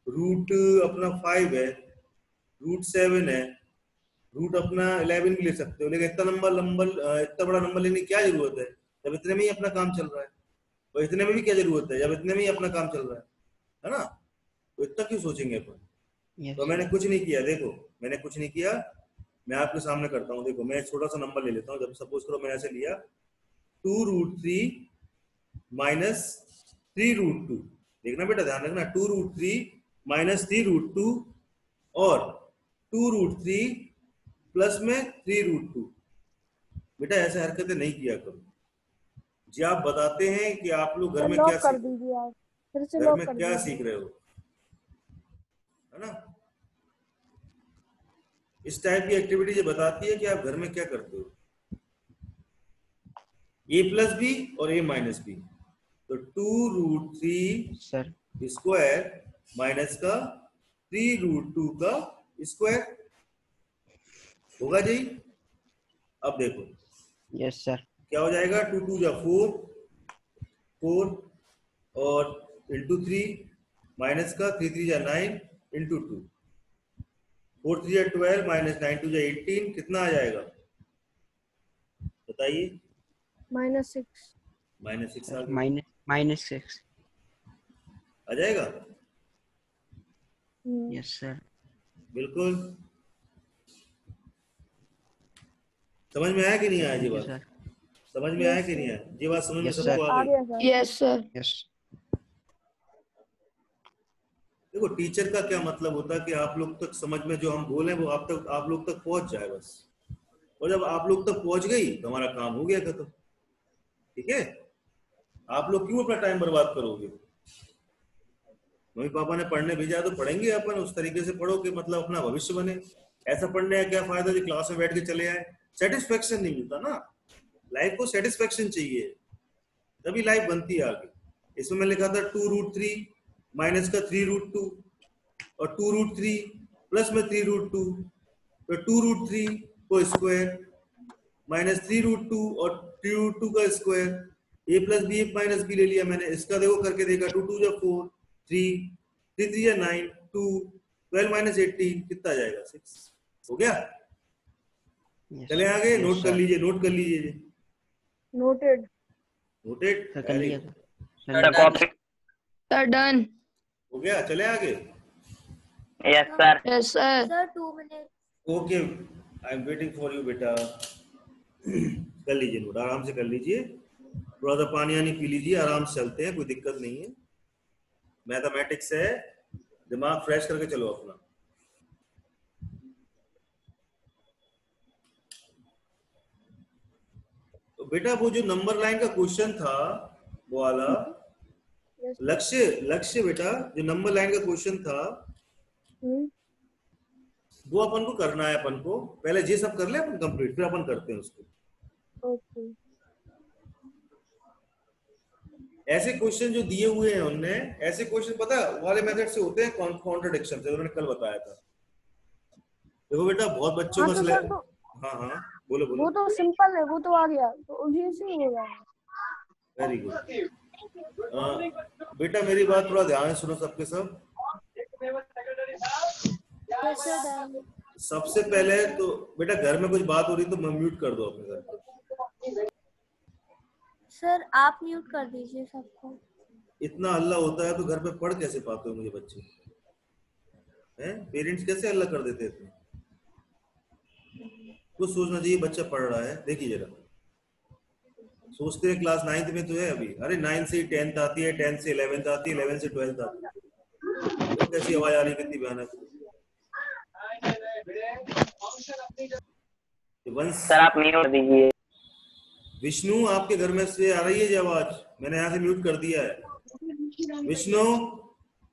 रूट अपना 5 है, √7 है, रूट अपना 11 भी ले सकते हो, लेकिन इतना बड़ा नंबर लेने की क्या जरूरत है जब इतने में ही अपना काम चल रहा है। और इतने में भी क्या जरूरत है जब इतने में ही अपना काम चल रहा है ना? तो इतना क्यों सोचेंगे अपन? Yes, तो मैंने कुछ नहीं किया, देखो मैंने कुछ नहीं किया, मैं आपके सामने करता हूँ। देखो मैं एक छोटा सा नंबर ले लेता हूँ, जब सपोज करो मैंने ऐसे लिया 2√3 माइनस 3√2। देखना बेटा ध्यान रखना, 2√3 माइनस 3√2 और 2√3 प्लस में 3√2। बेटा ऐसे हरकतें नहीं किया करो जी। आप बताते हैं कि आप लोग घर में क्या लॉक कर दीजिए आप, फिर से घर लॉक में कर क्या दीजिए। सीख रहे हो, है ना? इस टाइप की एक्टिविटी जो बताती है कि आप घर में क्या करते हो। a प्लस बी और a माइनस बी, तो 2√3 सर स्क्वायर माइनस का 3√2 का स्क्वायर होगा जी। अब देखो यस सर क्या हो जाएगा, 2 2 जा 4 और इंटू 3 माइनस का 3 3 जा 9 इंटू 2, 4 3 जा 12 माइनस 9 2 जा 18, कितना आ जाएगा बताइए? -6। -6 आ सर गया। -6। आ जाएगा यस सर। बिल्कुल। समझ में आया कि नहीं आया जी बात? सर समझ में आया कि नहीं आया जी बात? समझ में Yes, सबको sir. आ आ गई? गया सर। Yes sir. यस देखो टीचर का क्या मतलब होता है कि आप लोग तक समझ में जो हम बोले वो आप लोग तक पहुंच जाए बस। और जब आप लोग तक पहुंच गई तो हमारा काम हो गया खत्म। ठीक है? आप लोग क्यों अपना टाइम बर्बाद करोगे? मम्मी पापा ने पढ़ने भेजा तो पढ़ेंगे अपन, उस तरीके से पढ़ो कि मतलब अपना भविष्य बने। ऐसा पढ़ने का क्या फायदा जो क्लास में बैठ के चले आए? सेटिस्फेक्शन नहीं मिलता ना। लाइफ को सेटिस्फेक्शन चाहिए, तभी लाइफ बनती है आगे। इसमें मैं लिखा था 2√3 माइनस का 3√2 और 2√3 प्लस में 3√2, तो 2√3 को स्क्वायर माइनस 3√2 और 3√2 का square, a plus B minus B ले लिया मैंने। इसका देखो करके देखा, 2 2 जा 4, 3 3 3 जा 9, 2 12 माइनस 18 कितना आ जाएगा? 6 हो गया। चले आगे, नोट कर लीजिए, नोट कर लीजिए। नोटेड। नोटेड, सर कर लिया सर कॉपी। Sir done. हो गया। चले आगे। Yes sir. Yes sir. Sir 2 minute. Okay I am waiting for you बेटा। कर लीजिए नोट, आराम से कर लीजिए, थोड़ा सा पानी आनी पी लीजिए, आराम से चलते हैं, कोई दिक्कत नहीं है। मैथमेटिक्स है, दिमाग फ्रेश करके चलो अपना। तो बेटा वो जो नंबर लाइन का क्वेश्चन था वो वाला लक्ष्य बेटा, जो नंबर लाइन का क्वेश्चन था वो अपन को करना है। अपन को पहले ये सब कर ले अपन कंप्लीट, फिर अपन करते हैं उसको। ओके। ऐसे क्वेश्चन जो दिए हुए हैं उनने, ऐसे क्वेश्चन पता वाले मेथड से होते हैं कॉन्ट्रडिक्शन से, उन्होंने कल बताया था। देखो बेटा बहुत बच्चों का हाँ बोलो बोलो। वो तो सिंपल है, वो तो आ गया, तो अभी से होगा। Very good. बेटा मेरी बात थोड़ा ध्यान से सुनो सबके सब। सबसे पहले तो बेटा घर में कुछ बात हो रही तो म्यूट कर दो अपने घर पर। सर आप म्यूट कर दीजिए सबको। इतना हल्ला होता है तो घर पे पढ़ कैसे पाते हो मुझे बच्चे? हैं? पेरेंट्स कैसे अलग कर देते थे? कुछ सोचना चाहिए, बच्चा पढ़ रहा है, देखिए जरा सोचते हैं क्लास 9th में तो है अभी, अरे 9 से 10th आती है, 10 से 11th आती है, 11 से 12th आती है, तो कैसी आवाज आ रही है, कितनी भयानक। सर आप म्यूट कर दीजिए। विष्णु आपके घर में से आ रही है जो आवाज, मैंने यहाँ से म्यूट कर दिया है। विष्णु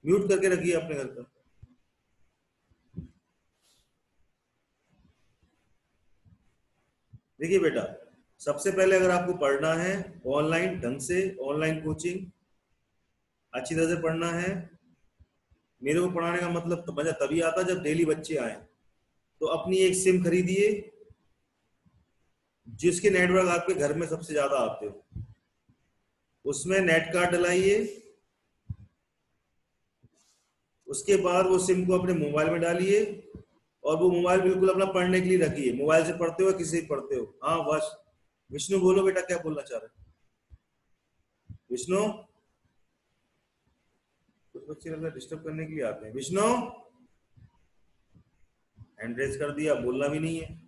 म्यूट करके रखिए अपने घर का। देखिए बेटा, सबसे पहले अगर आपको पढ़ना है ऑनलाइन ढंग से, ऑनलाइन कोचिंग अच्छी तरह से पढ़ना है। मेरे को पढ़ाने का मतलब मजा तभी आता जब डेली बच्चे आए। तो अपनी एक सिम खरीदिए जिसके नेटवर्क आपके घर में सबसे ज्यादा आते हो, उसमें नेट कार्ड डलाइए। उसके बाद वो सिम को अपने मोबाइल में डालिए और वो मोबाइल बिल्कुल अपना पढ़ने के लिए रखिए। मोबाइल से पढ़ते हो किसी से पढ़ते हो? हाँ बस। विष्णु बोलो बेटा, क्या बोलना चाह रहे हैं? विष्णु, कुछ बच्चे लगता है डिस्टर्ब करने के लिए आते हैं। विष्णु, हैंड रेज कर दिया, बोलना भी नहीं है।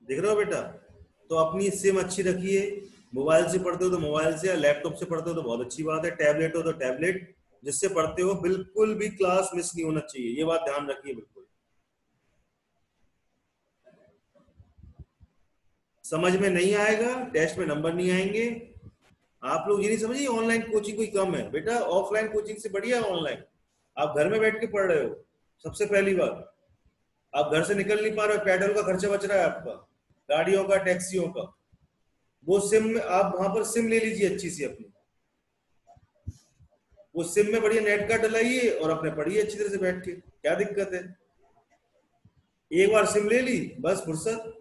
देख रहे हो बेटा? तो अपनी सिम अच्छी रखिए। मोबाइल से पढ़ते हो तो मोबाइल से, या लैपटॉप से पढ़ते हो तो बहुत अच्छी बात है, टैबलेट हो तो टैबलेट, जिससे पढ़ते हो बिल्कुल भी क्लास मिस नहीं होना चाहिए, ये बात ध्यान रखिए बिल्कुल। समझ में नहीं आएगा, टेस्ट में नंबर नहीं आएंगे। आप लोग ये नहीं समझिए ऑनलाइन कोचिंग कोई कम है, बेटा ऑफलाइन कोचिंग से बढ़िया है ऑनलाइन। आप घर में बैठ के पढ़ रहे हो, सबसे पहली बात आप घर से निकल नहीं पा रहे हो, पेट्रोल का खर्चा बच रहा है आपका, गाड़ियों का, टैक्सियों का। वो सिम में आप वहां पर सिम ले लीजिए अच्छी सी अपनी, वो सिम में बढ़िया नेट कार्ड डलाइए और अपने पढ़िए अच्छी तरह से बैठ के। क्या दिक्कत है? एक बार सिम ले ली बस फुर्सत।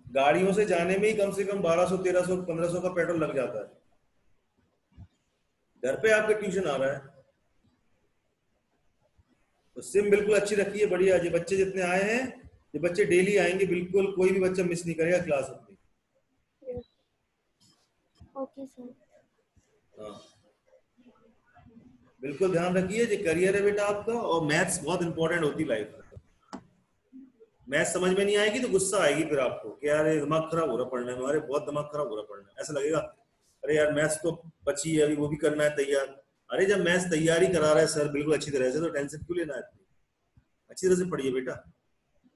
गाड़ियों से जाने में ही कम से कम 1200, 1300, 1500 का पेट्रोल लग जाता है। घर पे आपके ट्यूशन आ रहा है तो सिम बिल्कुल अच्छी रखिए, बढ़िया। ये बच्चे जितने आए हैं, ये बच्चे डेली आएंगे, बिल्कुल कोई भी बच्चा मिस नहीं करेगा क्लास अपनी। Okay sir. हाँ बिल्कुल ध्यान रखिए, ये करियर है बेटा आपका, और मैथ्स बहुत इंपॉर्टेंट होती लाइफ में। मैथ्स समझ में नहीं आएगी तो गुस्सा आएगी फिर आपको कि यार दिमाग खराब हो रहा पढ़ने में, अरे बहुत दिमाग खराब हो रहा पढ़ने में, ऐसा लगेगा अरे यार मैथ्स तो बची है अभी, वो भी करना है तैयार। अरे जब मैथ्स तैयारी करा रहा है सर बिल्कुल अच्छी तरह से, तो टेंशन क्यों लेना है? अच्छी तरह से पढ़िए बेटा,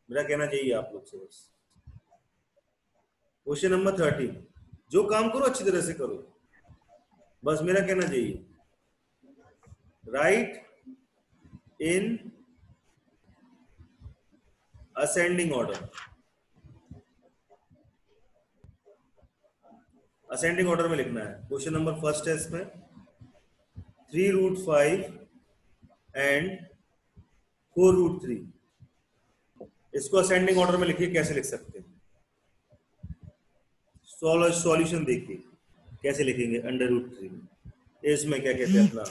मेरा कहना चाहिए आप लोग से बस। क्वेश्चन नंबर 13, जो काम करो अच्छी तरह से करो, बस मेरा कहना चाहिए। Right in ascending order, ascending order में लिखना है। क्वेश्चन नंबर फर्स्ट है इसमें 3√5 एंड 4√3, इसको असेंडिंग ऑर्डर में लिखिए। कैसे लिख सकते हैं? सॉल्यूशन देखिए कैसे लिखेंगे अंडर√3 में। इसमें क्या कहते हैं अपना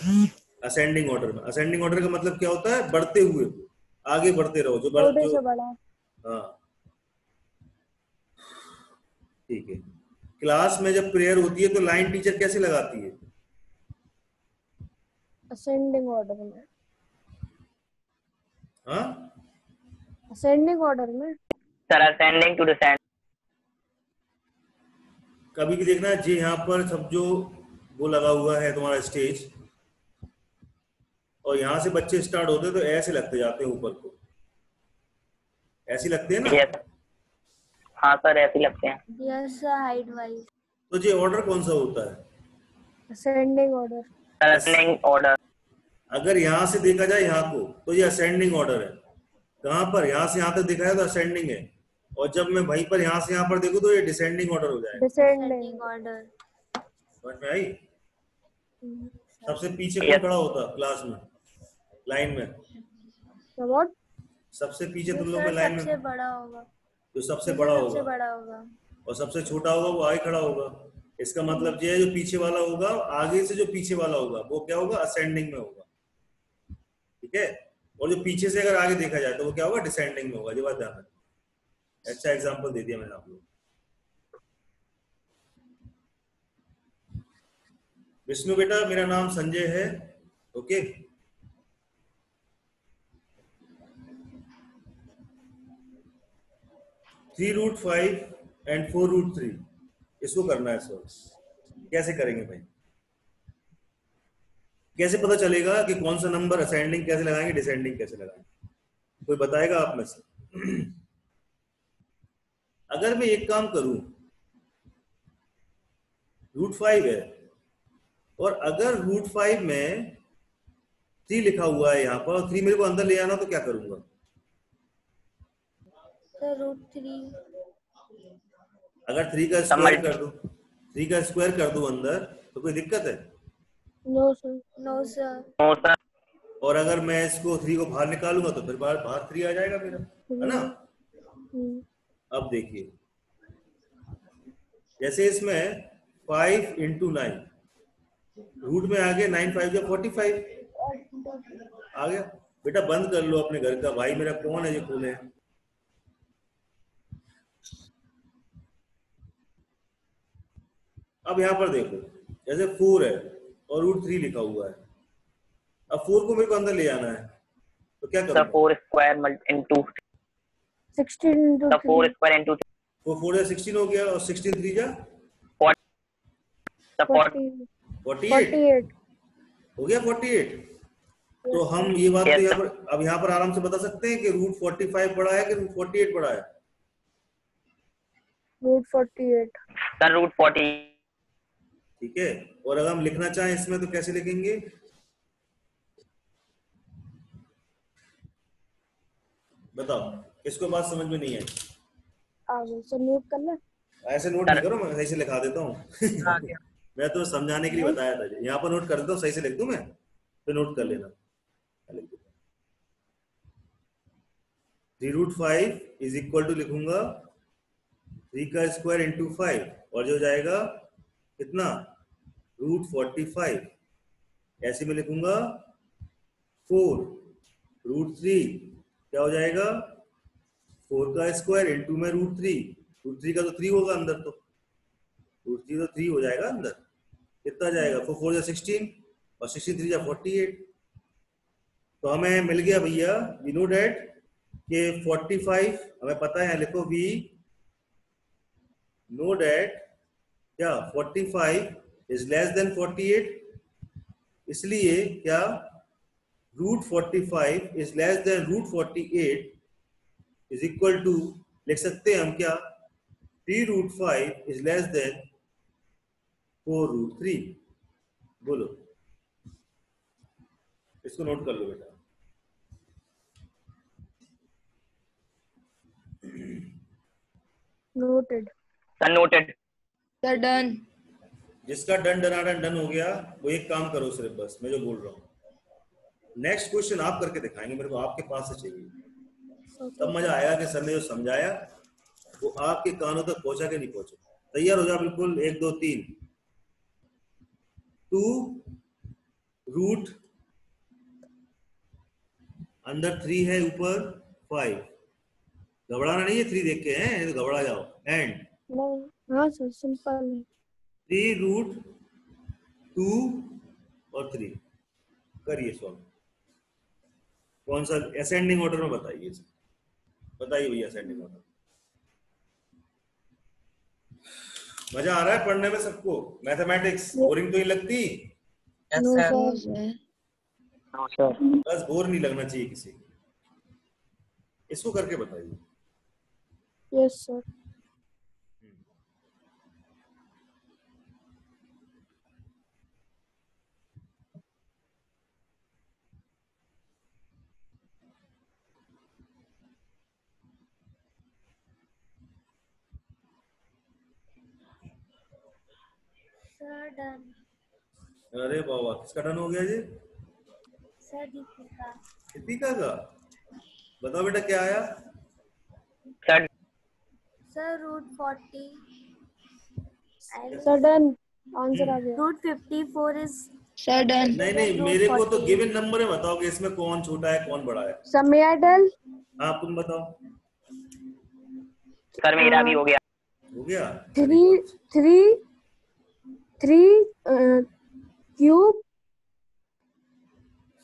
असेंडिंग ऑर्डर में। असेंडिंग ऑर्डर का मतलब क्या होता है? बढ़ते हुए, आगे बढ़ते रहो, जो छोटे से बड़ा। हाँ ठीक है। क्लास में जब प्रेयर होती है तो लाइन टीचर कैसे लगाती है? असेंडिंग ऑर्डर में। हाँ असेंडिंग ऑर्डर में सर असेंडिंग टू डिसेंड। कभी भी देखना जी, यहाँ पर सब जो वो लगा हुआ है तुम्हारा स्टेज, और यहाँ से बच्चे स्टार्ट होते तो ऐसे लगते जाते हैं ऊपर को, ऐसे लगते हैं ना? यस हाँ सर ऐसे लगते हैं। Yes sir, height wise. तो ये ऑर्डर कौन सा होता है? Ascending order. Sir ascending order. अगर यहाँ से देखा जाए यहाँ को तो ये असेंडिंग ऑर्डर है। कहाँ पर? यहाँ से यहाँ तक देखा है तो असेंडिंग है, और जब मैं वहीं पर यहाँ से यहाँ पर देखूं तो ये डिसेंडिंग ऑर्डर हो जाएगा। Descending order. समझ में आई? सबसे पीछे कौन खड़ा होता क्लास में, लाइन में? व्हाट? सबसे पीछे तुम लोग में लाइन में सबसे बड़ा होगा, जो सबसे बड़ा सबसे होगा, बड़ा होगा, और सबसे छोटा होगा वो आगे खड़ा होगा। इसका मतलब ये है जो पीछे वाला होगा, आगे से जो पीछे वाला होगा वो क्या होगा? असेंडिंग में होगा। ठीक है। और जो पीछे से अगर आगे देखा जाए तो वो क्या होगा, डिसेंडिंग में होगा। ये बात ध्यान रखना। अच्छा एग्जांपल दे दिया मैंने आप लोग। विष्णु बेटा मेरा नाम संजय है, ओके। (3√5) एंड (4√3) इसको करना है सॉल्व। कैसे करेंगे भाई? कैसे पता चलेगा कि कौन सा नंबर असेंडिंग कैसे लगाएंगे, डिसेंडिंग कैसे लगाएंगे? कोई बताएगा आप में से? अगर मैं एक काम करूं, √5 है और अगर √5 में 3 लिखा हुआ है यहाँ पर और 3 मेरे को अंदर ले आना, तो क्या करूंगा? सर √3। अगर 3 का स्क्वायर कर दूं, 3 का स्क्वायर कर दूं अंदर, तो कोई दिक्कत है? No sir. No sir. No sir. और अगर मैं इसको 3 को बाहर निकालूंगा तो फिर बाहर 3 आ जाएगा मेरा, है ना? अब देखिए, जैसे इसमें 5 × 9 रूट में आ गया, 9 5 या 45 आ गया। बेटा बंद कर लो अपने घर का, भाई मेरा कौन है जो खोले? अब यहाँ पर देखो, जैसे 4 है और √3 लिखा हुआ है। अब 4 को मेरे को अंदर ले आना है, तो क्या करूंगा? 4 स्क्वायर इंटू 16 × 4 स्क्वायर इंटू 4 या 16 हो गया और 16 3 जा 48 हो गया 48। तो हम ये बात तो यहाँ पर आराम से बता सकते हैं कि √45 बड़ा है कि √48 बड़ा है? √48 सर √40। ठीक है। और अगर हम लिखना चाहें इसमें तो कैसे लिखेंगे? बताओ, किसको बात समझ में नहीं है? आगे सर नोट कर ले। ऐसे नोट नहीं करो, मैं सही से लिखा देता हूँ। मैं तो समझाने के लिए बताया था। यहाँ पर नोट कर देता हूँ, सही से लिख दूं मैं, तो नोट कर लेना। 3√5 इज इक्वल टू लिखूंगा 3 का स्क्वायर इंटू 5 और जो जाएगा कितना, √45। ऐसे में लिखूंगा 4√3 क्या हो जाएगा, 4 का स्क्वायर इंटू में √3 का तो 3 होगा अंदर, तो √3 तो 3 हो जाएगा अंदर। कितना जाएगा, 4 या 16 और 16 3 या 48। तो हमें मिल गया भैया, वी नो डेट कि 45 हमें पता है, लिखो वी नो डेट क्या 45 इज लेस देन 48। इसलिए क्या √45 is less than √48 is equal to, लिख सकते हैं हम क्या, 3√5 इज लेस देन 4√3। बोलो, इसको नोट कर लो बेटा। Noted sir noted. Sir done. जिसका डन डन हो गया वो एक काम करो सिर्फ, बस मैं जो बोल रहा हूँ। नेक्स्ट क्वेश्चन आप करके दिखाएंगे, मेरे को आपके पास से चाहिए, तब मजा आएगा कि सर ने जो समझाया वो आपके कानों तक पहुंचा के नहीं पहुंचा। तैयार हो जाओ बिल्कुल, 1 2 3। 2 अंदर 3 है, ऊपर 5। घबराना नहीं है, 3 देख के हैं तो घबरा जाओ। एंड हाँ सर सिंपल है। 3√2 और 3 करिए सॉल्व। कौन सा असेंडिंग ऑर्डर में बताइए, बताइए भैया असेंडिंग ऑर्डर। मजा आ रहा है पढ़ने में सबको? मैथमेटिक्स बोरिंग तो नहीं लगती? No sir. बस बोर नहीं लगना चाहिए किसी को। इसको करके बताइए। Yes sir. Sir done. अरे बाबा, किसका डन हो गया जी? सर दीपिका। दीपिका का। बताओ बेटा क्या आया? सर √40 सर डन आंसर आ गया। √54 is सर डन। नहीं नहीं, मेरे को तो गिवन नंबर है, बताओ कि इसमें कौन छोटा है कौन बड़ा है। Sir may I tell? हाँ तुम बताओ। सर मेरा भी हो गया। हो गया। 3 क्यूब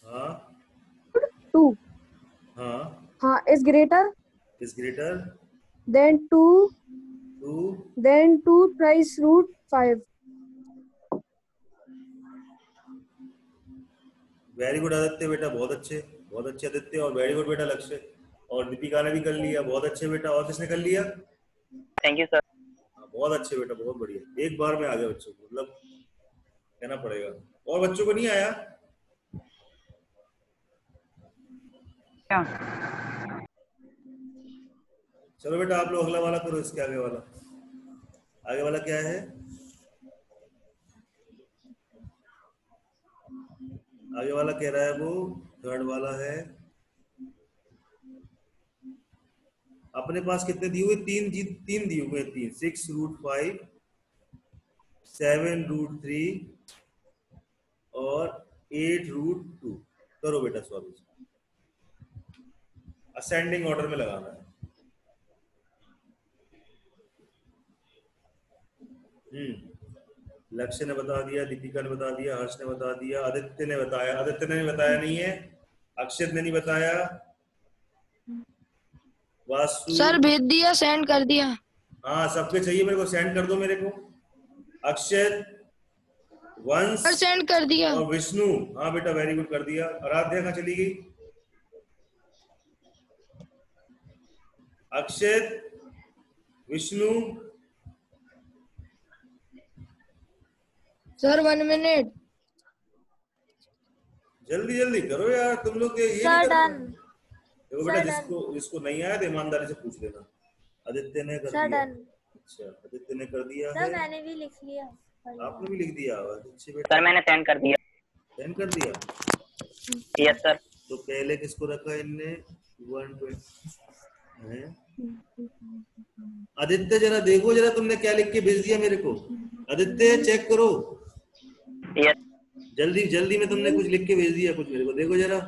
हाँ 2 हाँ हाँ is greater is greater than 2 two. Then 2 thrice root 5। Very good Aditya बेटा, बहुत अच्छे आदित्य, और वेरी गुड बेटा लक्ष्य, और दीपिका ने भी कर लिया, बहुत अच्छे बेटा। और किसने कर लिया? Thank you sir. हाँ, बहुत अच्छे बेटा, बहुत बढ़िया, एक बार में आ गए बच्चों को, मतलब कहना पड़ेगा। और बच्चों को नहीं आया? क्या? चलो बेटा आप लोग अगला वाला करो, इसके आगे वाला। आगे वाला क्या है? आगे वाला कह रहा है वो, थर्ड वाला है। अपने पास कितने दिए हुए? तीन दिए हुए, 6√5, 7√3 और 8√2। करो बेटा सॉल्व, असेंडिंग ऑर्डर में लगाना है। लक्ष्य ने बता दिया, दीपिका ने बता दिया, हर्ष ने बता दिया, आदित्य ने बताया, आदित्य ने बताया नहीं है, अक्षित ने नहीं बताया, वासु। सर भेज दिया, सेंड कर दिया। हाँ सबके चाहिए मेरे को, सेंड कर दो मेरे को। अक्षय, वंश सर सेंड कर दिया। और विष्णु। हाँ बेटा वेरी गुड, कर दिया। आराध्या कहाँ चली गई? अक्षय, विष्णु। Sir 1 minute. जल्दी जल्दी करो यार तुम लोग, ये नहीं सर करते। डन। देखो बेटा, सर जिसको नहीं आया तो ईमानदारी से पूछ लेना। आदित्य ने कर सर दिया। डन। अच्छा आदित्य ने कर दिया सर है। मैंने भी लिख लिया। आपने भी लिख दिया? अच्छे बेटा, सर मैंने सेंड कर दिया। सेंड कर दिया। Yes sir. तो पहले किसको रखा इनने? 120 है। आदित्य जरा देखो, जरा तुमने क्या लिख के भेज दिया मेरे को। आदित्य चेक करो, यस जल्दी जल्दी में तुमने कुछ लिख के भेज दिया, कुछ मेरे को देखो जरा।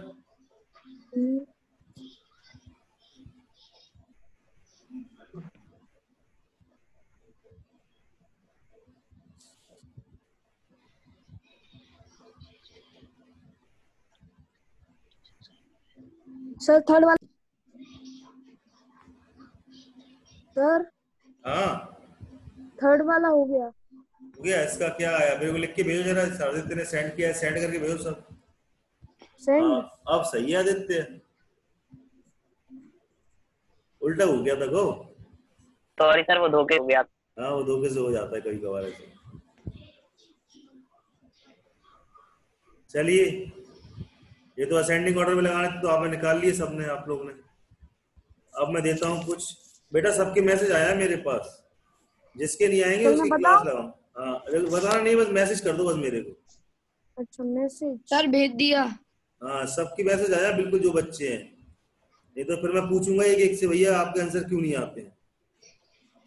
सर थर्ड वाला सर हाँ थर्ड वाला हो गया। हो गया। इसका क्या आया मेरे को लिख के भेजो जरा। आदित्य ने सेंड किया है, सेंड करके भेजो सब। सेंड। हाँ अब सही है आदित्य, उल्टा हो गया था गो। सॉरी सर, वो धोखे हो गया। हाँ वो धोखे से हो जाता है कभी कभार ऐसे। चलिए, ये तो असेंडिंग ऑर्डर में लगाना था, तो आपने निकाल लिए सबने, आप लोग ने। अब मैं देता हूँ कुछ बेटा, सबके मैसेज आया है मेरे पास, जिसके नहीं आएंगे तो उसकी मैं क्लास बताऊं? लगाऊं। हाँ बताना नहीं, बस मैसेज कर दो बस मेरे को। अच्छा मैसेज। सर भेज दिया। हाँ सबकी मैसेज आया बिल्कुल, जो बच्चे हैं। नहीं तो फिर मैं पूछूंगा एक एक से, भैया आपके आंसर क्यों नहीं आते हैं।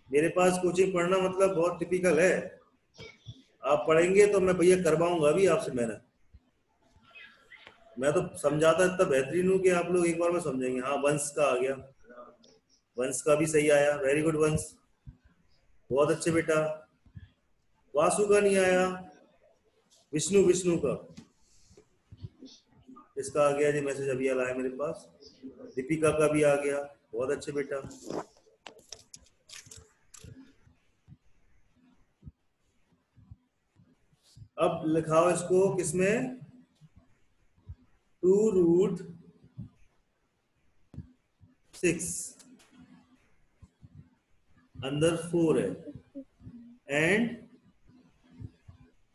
मेरे पास कोचिंग पढ़ना मतलब बहुत टिपिकल है। आप पढ़ेंगे तो मैं भैया करवाऊंगा भी आपसे मेहनत। मैं तो समझाता इतना बेहतरीन हूँ कि आप लोग एक बार में समझेंगे। हाँ वंश का आ गया, वंश का भी सही आया, वेरी गुड वंश, बहुत अच्छे बेटा। वासु का नहीं आया, विष्णु का। इसका आ गया जी मैसेज, अभी आया है मेरे पास। दीपिका का भी आ गया, बहुत अच्छे बेटा। अब लिखाओ इसको किसमें? 2√6 अंदर 4 है, एंड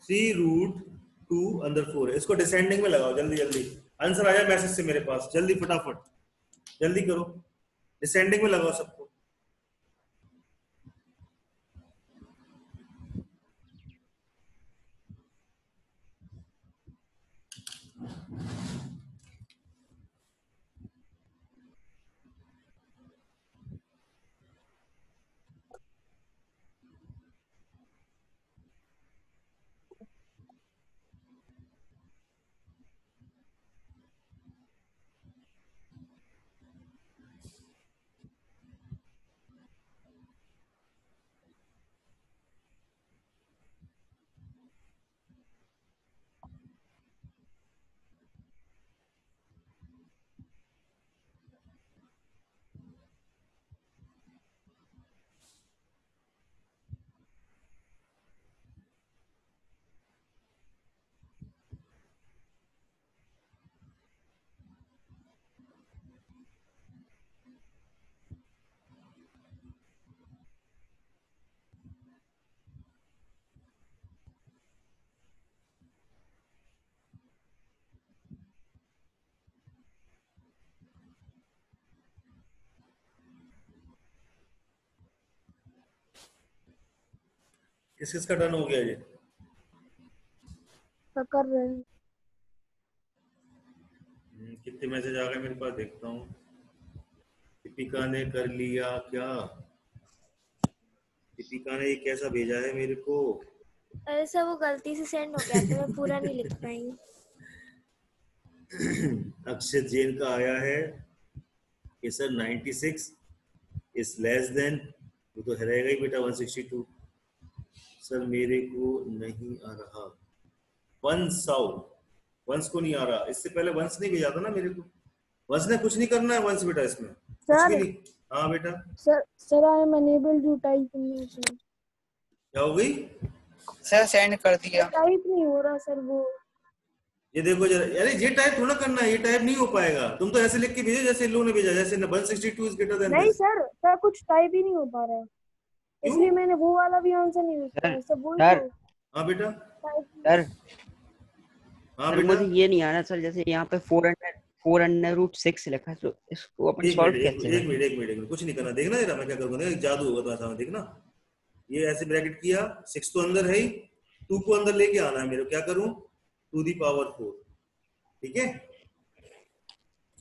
3√2 अंदर 4 है। इसको डिसेंडिंग में लगाओ जल्दी जल्दी। आंसर आया मैसेज से मेरे पास, जल्दी फटाफट जल्दी करो। डिसेंडिंग में लगाओ सबको। किस किस का डन हो गया ये? तो कर रहे हैं। कितने मैसेज आ गए मेरे पास, देखता हूँ। दीपिका ने कर लिया क्या? दीपिका ने ये कैसा भेजा है मेरे को? अरे सर वो गलती से सेंड हो गया था, मैं पूरा नहीं लिख पाई। अक्षय जैन का आया है कि सर 96 इज लेस देन, वो तो रहेगा ही बेटा 162। सर मेरे को नहीं आ रहा वंस वंस को नहीं आ रहा। इससे पहले वंस नहीं भेजा था ना मेरे को। वंस ने कुछ नहीं करना है वंस बेटा, इसमें कुछ सर भी नहीं। हाँ बेटा sir I am unable to type information. क्या हो गई? सर सेंड कर दिया। टाइप नहीं हो रहा सर वो। ये देखो जरा, अरे ये टाइप थोड़ा करना है, ये टाइप नहीं हो पाएगा। तुम तो ऐसे लिख के भेजो जैसे इन लोगों ने भेजा, जैसे 162 इज ग्रेटर देन नहीं दिस। सर कुछ टाइप ही नहीं हो पा रहा है, इसलिए मैंने वो वाला भी आंसर नहीं लिखा। सब बोल सर दो हाँ बेटा, सर हाँ सर बेटा। मुझे ये नहीं आ रहा सर, जैसे यहाँ पे 4√6 लिखा है, तो इसको अपन एक सॉल्व मिनट कैसे करें? एक मिनट कुछ नहीं करना, देखना जरा मैं क्या करूंगा, एक जादू होगा तुम्हारे सामने, देखना। ये ऐसे ब्रैकेट किया, 6 तो अंदर है ही, 2 को अंदर लेके आना है मेरे को। क्या करूं? 2 दी पावर 4, ठीक है,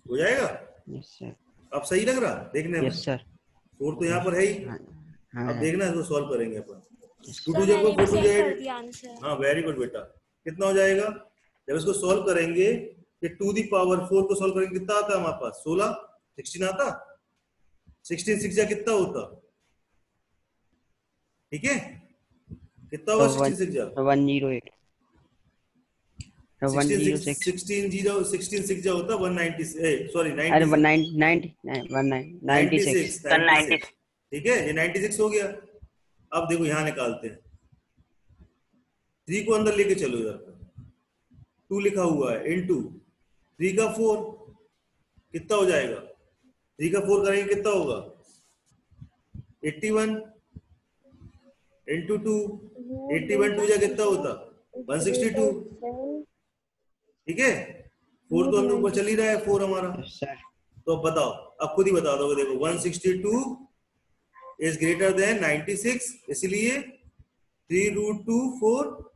हो जाएगा। यस सर, अब सही लग रहा देखने में? Yes sir. 4 तो यहाँ पर है ही। हाँ अब देखना इसको सॉल्व करेंगे अपन। सर मैंने भी सेंड कर दिया आंसर। हाँ वेरी गुड बेटा। कितना हो जाएगा जब इसको सॉल्व करेंगे? कि 2 दी पावर 4 को सॉल्व करेंगे कितना आता है हमारे पास? 16, 16 आता। 16 6 जा कितना होता? ठीक है, कितना होगा 16 6 जा? 108। 106। 16 6 जा होता 196, सॉरी अरे 96। 96। ठीक है, ये 96 हो गया। अब देखो यहाँ निकालते हैं, 3 को अंदर लेके चलो इधर, 2 लिखा हुआ है इनटू 3 का 4 कितना हो जाएगा? 3 का 4 करेंगे कितना होगा? 81 इनटू 2, 81 2 जा कितना होता? 162। ठीक है, 4 तो अंदर ऊपर चल ही रहा है 4 हमारा। सर तो अब बताओ, अब खुद ही बता दोगे। देखो 162 इज ग्रेटर देन 96, इसलिए 3√2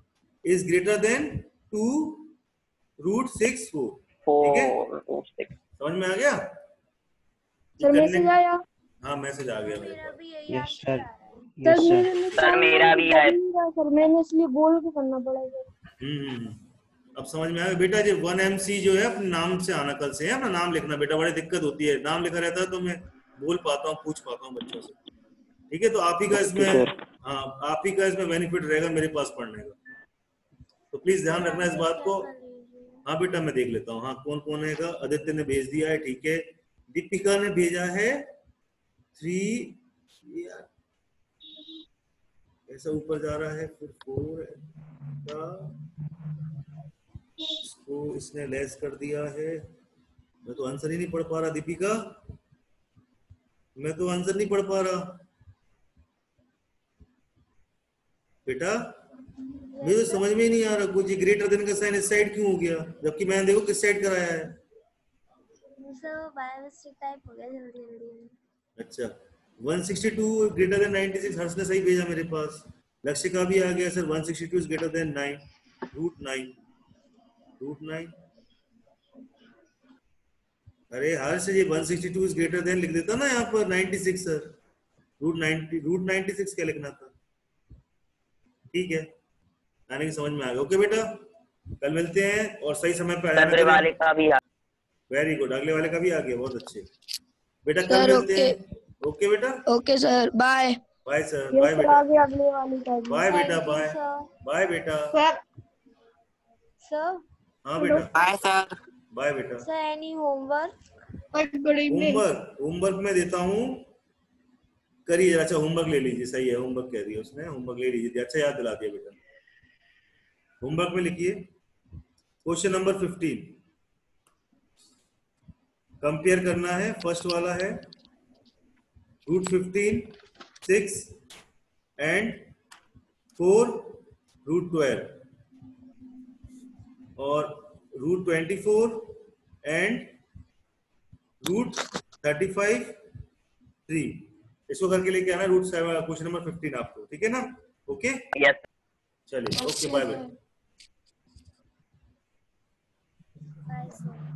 इज ग्रेटर देन 2√6 4। ठीक है, समझ में आ गया? सर मैसेज आया। हाँ मैसेज आ गया मेरे मेरा पास। भी यही यस आंसर सर, आ रहा है। Yes sir. सर मेरा भी है। सर मैंने इसलिए बोल के करना पड़ेगा। अब समझ में आ गया बेटा। जो 1MC जो है अपने नाम से आना, कल से है अपना नाम लिखना बेटा। बड़ी दिक्कत होती है, नाम लिखा रहता है तो मैं बोल पाता हूँ, पूछ पाता हूँ बच्चों से। ठीक है, तो आप ही का इसमें, हाँ आप ही का इसमें बेनिफिट रहेगा मेरे पास पढ़ने का, तो प्लीज ध्यान रखना इस बात को। हाँ बेटा मैं देख लेता हूँ। हाँ कौन कौन है का? आदित्य ने भेज दिया है, ठीक है। दीपिका ने भेजा है 3, ऐसा ऊपर जा रहा है, फिर 4 का, इसको इसने लेस कर दिया है। मैं तो आंसर ही नहीं पढ़ पा रहा दीपिका, मैं तो आंसर नहीं पढ़ पा रहा बेटा। मुझे तो समझ में ही नहीं आ रहा कुछ। ग्रेटर देन का साइन इस साइड क्यों हो गया, जबकि मैंने देखो किस साइड कराया है। सर बाय मिस्टेक टाइप हो गया जल्दी जल्दी। अच्छा, 162 ग्रेटर देन 96 हर्ष ने सही भेजा मेरे पास। लक्ष्य का भी आ गया सर, 162 इज ग्रेटर देन 9√9। अरे हर्ष ये 162 इज ग्रेटर देन लिख देता ना यहाँ पर 96 सर। √96 क्या लिखना था? ठीक है, आने की समझ में आ गया। ओके बेटा, कल मिलते हैं और सही समय पे आना। अगले वाले का भी आ। वेरी गुड, अगले वाले का भी आ गया, बहुत अच्छे बेटा। कल सर, मिलते हैं। ओके बेटा, okay sir, bye. Bye sir, ये बाय सर बेटा, आगे अगले वाली का भी। बाय बेटा, बाय सर बाय बेटा। सर हाँ बेटा, बाय सर। बाय बेटा। Sir any homework? Good evening. Homework में देता हूँ, करिए। अच्छा होमवर्क ले लीजिए, सही है, होमवर्क कह दिया उसने, होमवर्क ले लीजिए। अच्छा याद दिला दिया बेटा। होमवर्क में लिखिए क्वेश्चन नंबर 15, कंपेयर करना है। फर्स्ट वाला है √15 6 एंड 4√12 और √24 एंड √35 3। इसको करके लेके आना क्वेश्चन नंबर 15 आपको, ठीक है ना। ओके यस चलिए, okay bye bye. Bye sir.